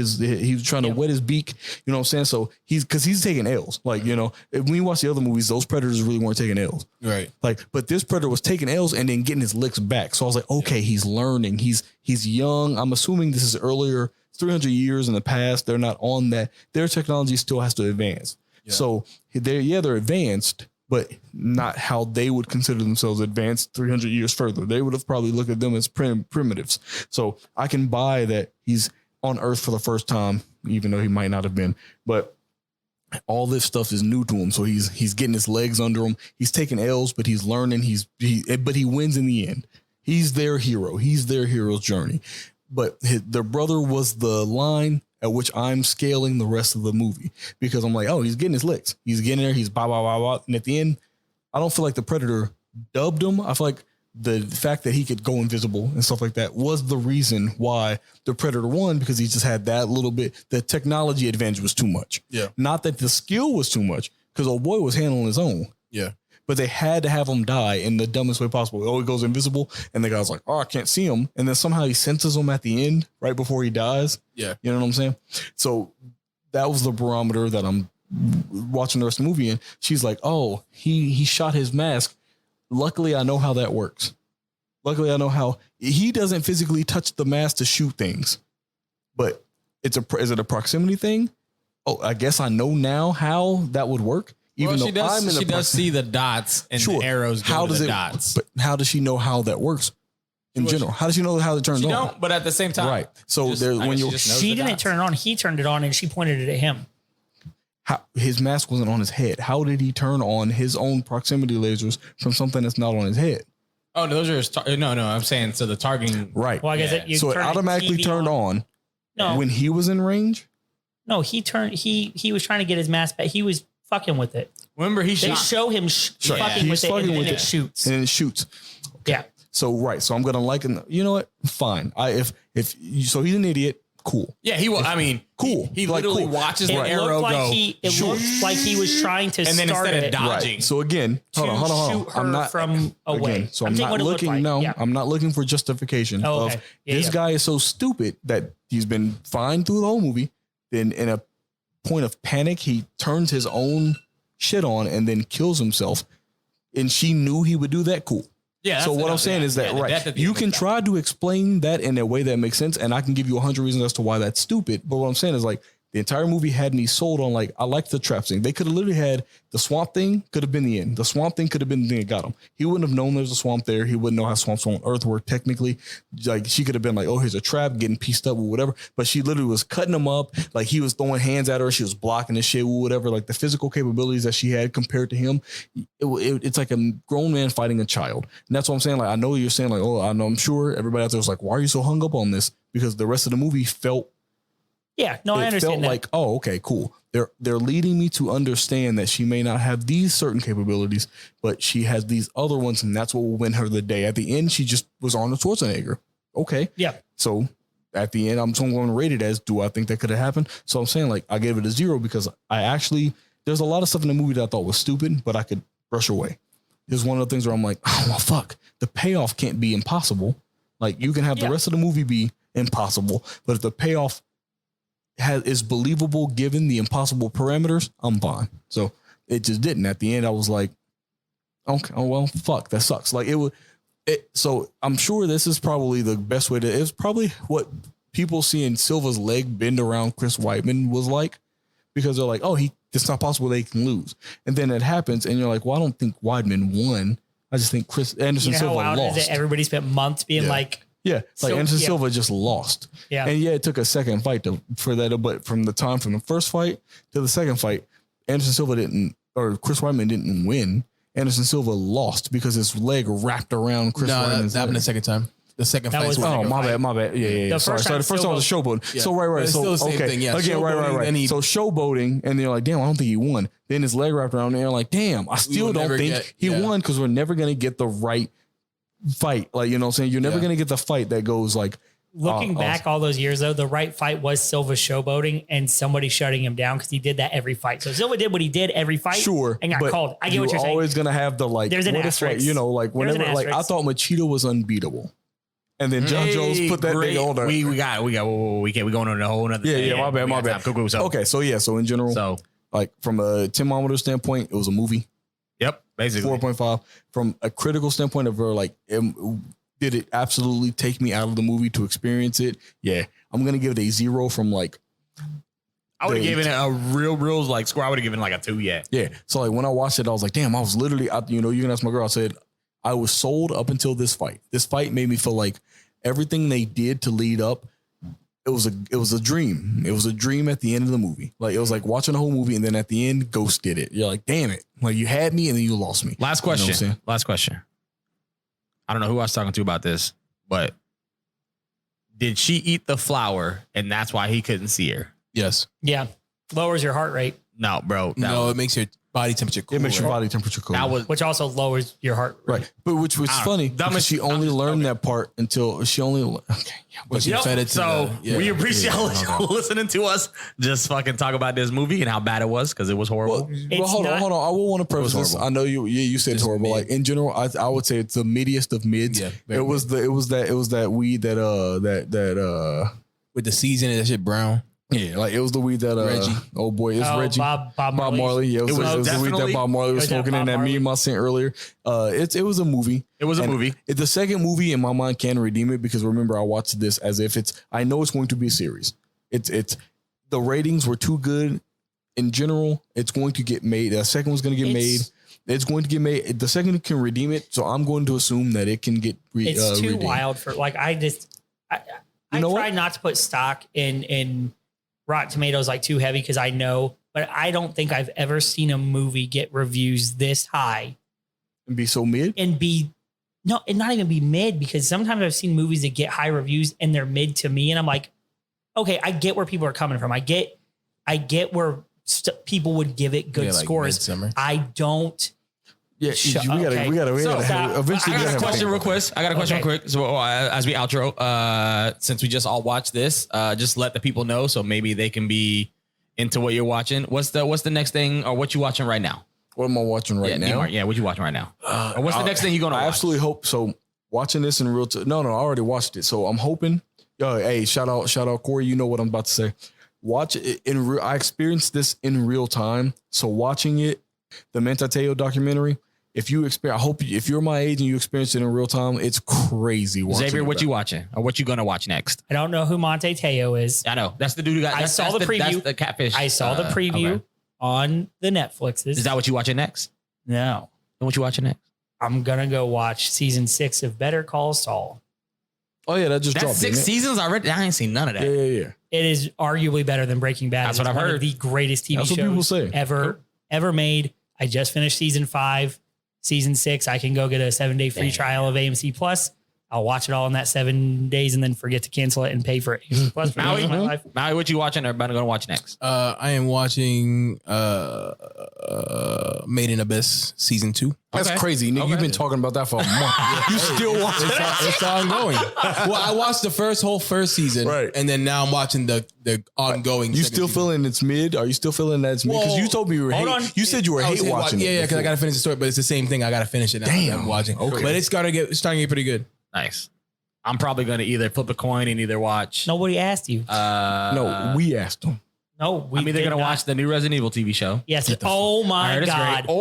was trying to wet his beak, you know what I'm saying? So he's taking L's. Like, you know, when you watch the other movies, those Predators really weren't taking L's. Right. Like, but this Predator was taking L's and then getting his licks back. So I was like, okay, he's learning. He's young. I'm assuming this is earlier, 300 years in the past. They're not on that. Their technology still has to advance. Yeah. So they're advanced, but not how they would consider themselves advanced 300 years further. They would have probably looked at them as primitives. So I can buy that he's on Earth for the first time, even though he might not have been, but all this stuff is new to him. So he's getting his legs under him. He's taking L's, but he's learning. But he wins in the end. He's their hero. He's their hero's journey. But their brother was the line at which I'm scaling the rest of the movie because I'm like, oh, he's getting his licks. He's getting there. He's blah, blah, blah, blah. And at the end, I don't feel like the Predator dubbed him. I feel like the fact that he could go invisible and stuff like that was the reason why the Predator won, because he just had that little bit. The technology advantage was too much. Yeah. Not that the skill was too much, because old boy was handling his own. Yeah. But they had to have him die in the dumbest way possible. Oh, he goes invisible, and the guy's like, oh, I can't see him. And then somehow he senses him at the end, right before he dies. Yeah. You know what I'm saying? So that was the barometer that I'm watching the rest of the movie in. She's like, oh, he shot his mask. Luckily, I know how that works. Luckily, I know how he doesn't physically touch the mask to shoot things. But is it a proximity thing? Oh, I guess I know now how that would work. Even Well, though she does see the dots and Sure. the arrows go to the dots. But how does she know how that works in general? How does she know how it turns She on? don't, but at the same time. Right. So Just- there, I when guess you she just knows She the didn't dots. turn it on. He turned it on, and she pointed it at him. his mask wasn't on his head. How did he turn on his own proximity lasers from something that's not on his head? Oh, no, those are his no. I'm saying so the targeting. Right. Well, I guess Yeah. you So it turn the automatically TV turned on No, when he was in range. no, he turned. He was trying to get his mask back. He was fucking with it. Remember, he They shot. show him Sure. fucking He's with it, fucking and with then it. it shoots. And then it shoots. Yeah. So right. So I'm gonna you know what? Fine. So he's an idiot. Cool. Yeah, he will. I mean, Cool. He Like, literally cool. watches It the arrow looked like go, it looked like he was trying to and then start instead of it dodging, Right. So again, to hold on. shoot her I'm not from away. Again, so I'm I'm saying not what it looked looking. like. No, Yeah. I'm not looking for justification Oh, of okay. Yeah, this yeah. guy is so stupid that he's been fine through the whole movie. Then in a point of panic, he turns his own shit on and then kills himself. And she knew he would do that. Cool. yeah. So what I'm saying is that, right, you can try to explain that in a way that makes sense, and I can give you 100 reasons as to why that's stupid. But what I'm saying is, like, the entire movie had me sold on, like, I like the trap thing. They could have literally had the swamp thing could have been the end. The swamp thing could have been the thing that got him. He wouldn't have known there's a swamp there. He wouldn't know how swamps on Earth work technically. Like, she could have been like, oh, here's a trap, getting pieced up or whatever. But she literally was cutting him up. Like, he was throwing hands at her. She was blocking his shit or whatever. Like, the physical capabilities that she had compared to him, it's like a grown man fighting a child. And that's what I'm saying. Like, I know you're saying, like, oh, I know, I'm sure everybody out there was like, why are you so hung up on this? Because the rest of the movie felt Yeah. No, I it understand felt that. like, oh, okay, cool. They're leading me to understand that she may not have these certain capabilities, but she has these other ones, and that's what will win her the day. At the end, she just was Arnold Schwarzenegger. Okay. Yeah. So at the end, I'm going to rate it as, do I think that could have happened? So I'm saying, like, I gave it a 0 because there's a lot of stuff in the movie that I thought was stupid, but I could brush away. It's one of the things where I'm like, oh, well, fuck. The payoff can't be impossible. Like, you can have the rest of the movie be impossible, but if the payoff is believable given the impossible parameters, I'm fine. So it just didn't. At the end, I was like, okay, oh well, fuck, that sucks. Like so I'm sure this is probably the best way it's probably what people seeing Silva's leg bend around Chris Weidman was like, because they're like, oh, it's not possible they can lose. And then it happens and you're like, well, I don't think Weidman won. I just think Anderson you know how Silva wild lost. is it? Everybody spent months being like, Yeah, like Anderson Silva just lost. Yeah. And yeah, it took a second fight for that, but from the first fight to the second fight, Anderson Silva Chris Weidman didn't win. Anderson Silva lost because his leg wrapped around Chris Weidman's that happened the leg. second time. The second That fight. was the Oh, second my fight. bad. Yeah. The Sorry. first The time first time was showboating. Yeah. So right. But it's So still the same okay. thing, yeah. Again, right. Showboating, So showboating, and they're like, damn, I don't think he won. Then his leg wrapped around, and they're like, damn, I still will don't never think get- he yeah. won because we're never gonna get the right fight. Like, you know what I'm saying? You're never Yeah. gonna get the fight that goes like. looking back all those years though, the right fight was Silva showboating and somebody shutting him down because he did that every fight. So Silva did what he did every fight. Sure, And got but called. I get what you're you're saying. always gonna have the like. There's an what if, like, asterisk. you know, like There's an whenever, like I asterisk. thought Machida was unbeatable, and then John Jones put that thing on there. We going on a whole nother. Yeah, my bad. Cool, so, Okay, so in general, So, like from a thermometer standpoint, it was a movie. yep, basically. 4.5. From a critical standpoint of her, like, did it absolutely take me out of the movie to experience it? Yeah, I'm gonna give it a 0 from like. I would have given it a real like score. I would have given it like a 2. Yeah. Yeah. So like when I watched it, I was like, damn, I was literally, you can ask my girl. I said, I was sold up until this fight. This fight made me feel like everything they did to lead up, it was a dream. It was a dream at the end of the movie. Like it was like watching the whole movie, and then at the end, Ghost did it. You're like, damn it. Like you had me and then you lost me. Last You know what I'm question. saying? Last question. I don't know who I was talking to about this, but Did she eat the flower and that's why he couldn't see her? Yes. Yeah. Lowers your heart rate, No, bro. No, it makes your body temperature cool. It makes your body temperature cool. That was which also lowers your heart rate. right. But which was funny because she only learned that part until she only. Okay. Yeah. When she fed it to so the- yeah. we appreciate y'all listening to us just fucking talk about this movie and how bad it was because it was horrible. Well, hold on. I will want to preface this. horrible. I know you said it's horrible. mid. Like in general, I would say it's the midiest of mids. Yeah, it was that weed that with the seasoning, that shit brown. yeah, like it was the weed that Reggie. Oh boy, it's Oh, Reggie. Bob Bob Marley. Marley. Yeah, it was the weed definitely- that Bob Marley was it was smoking Bob in that Marley. meme I sent earlier. It was a movie. It was a And movie. The second movie in my mind can redeem it because remember I watched this as if I know it's going to be a series. It's the ratings were too good in general. It's going to get made. The second one's going to get made. It's going to get made. The second can redeem it. So I'm going to assume that it can get It's too redeemed. wild for like I know try what? not to put stock in Rotten Tomatoes like too heavy because I know, but I don't think I've ever seen a movie get reviews this high And be so mid. and not even be mid because sometimes I've seen movies that get high reviews and they're mid to me and I'm like, okay, I get where people are coming from. I get where people would give it good Yeah, like scores. Midsummer. I don't. Yeah, Shut- we gotta okay. have eventually. I we got gotta a question have real quick. I got a question Okay. real quick. So as we outro, since we just all watched this, just let the people know so maybe they can be into what you're watching. What's the next thing or what you watching right now? What am I watching right now? Yeah, what you watching right now? Or what's the next thing you're gonna I watch? absolutely hope so. Watching this in real time. No, I already watched it. So I'm hoping. Hey, shout out Corey. You know what I'm about to say. Watch it in real. I experienced this in real time. So watching it, the Mentateo documentary. If you're my age and you experience it in real time, it's crazy. Xavier, what you watching or what you gonna watch next? I don't know who Monte Teo is. I know that's the dude who got. I saw the preview. That's the catfish. I saw the preview okay. on the Netflixes. Is that what you watching next? No. And what you watching next? I'm gonna go watch season 6 of Better Call Saul. Oh yeah, that just That's dropped. 6 didn't it? seasons already. I ain't seen none of that. Yeah. It is arguably better than Breaking Bad. That's It's what I've one heard. of the greatest TV That's what people shows say. ever made. I just finished season 5. Season 6, I can go get a 7-day free trial of AMC Plus. I'll watch it all in that 7 days and then forget to cancel it and pay for AMC Plus for the rest of my life. Maui, what you watching or gonna watch next? I am watching Made in Abyss season 2. That's Okay. crazy, nigga. Okay. You've been talking about that for a month. You still watching? It's ongoing. Well, I watched the whole first season, Right. and then now I'm watching the ongoing. You second still season. feeling it's mid? Are you still feeling that it's mid? Because Well, you told me you were hold hate. on. You said you were I was hate gonna watching watch- it. Yeah, because I got to finish the story, but it's the same thing. I got to finish it now. Damn. I'm watching. Okay. But it's starting to get pretty good. Nice. I'm probably gonna either flip a coin and either watch. Nobody asked you. No, we asked them. No, we I'm either did gonna not. watch the new Resident Evil TV show. Yes. Oh I my heard it's God. great.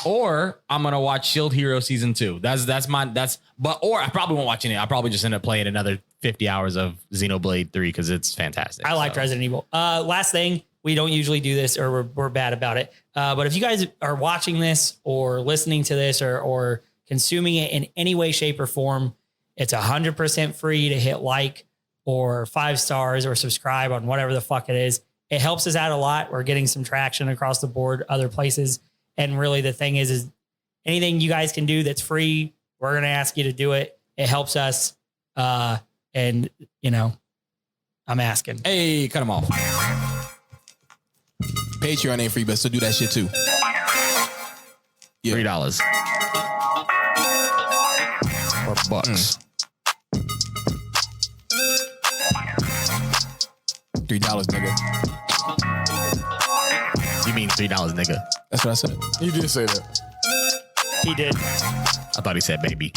Or I'm gonna watch Shield Hero season 2. Or I probably won't watch any. I'll probably just end up playing another 50 hours of Xenoblade 3 because it's fantastic. I liked So, Resident Evil. Last thing, we don't usually do this or we're bad about it. But if you guys are watching this or listening to this or consuming it in any way, shape, or form, it's 100% free to hit like or 5 stars or subscribe on whatever the fuck it is. It helps us out a lot. We're getting some traction across the board, other places. And really the thing is anything you guys can do that's free, we're going to ask you to do it. It helps us. And you know, I'm asking. Hey, cut them off. Patreon ain't free, but still do that shit too. Yeah. $3 or bucks. $3, nigga. You mean $3, nigga? That's what I said. You did say that. He did. I thought he said baby.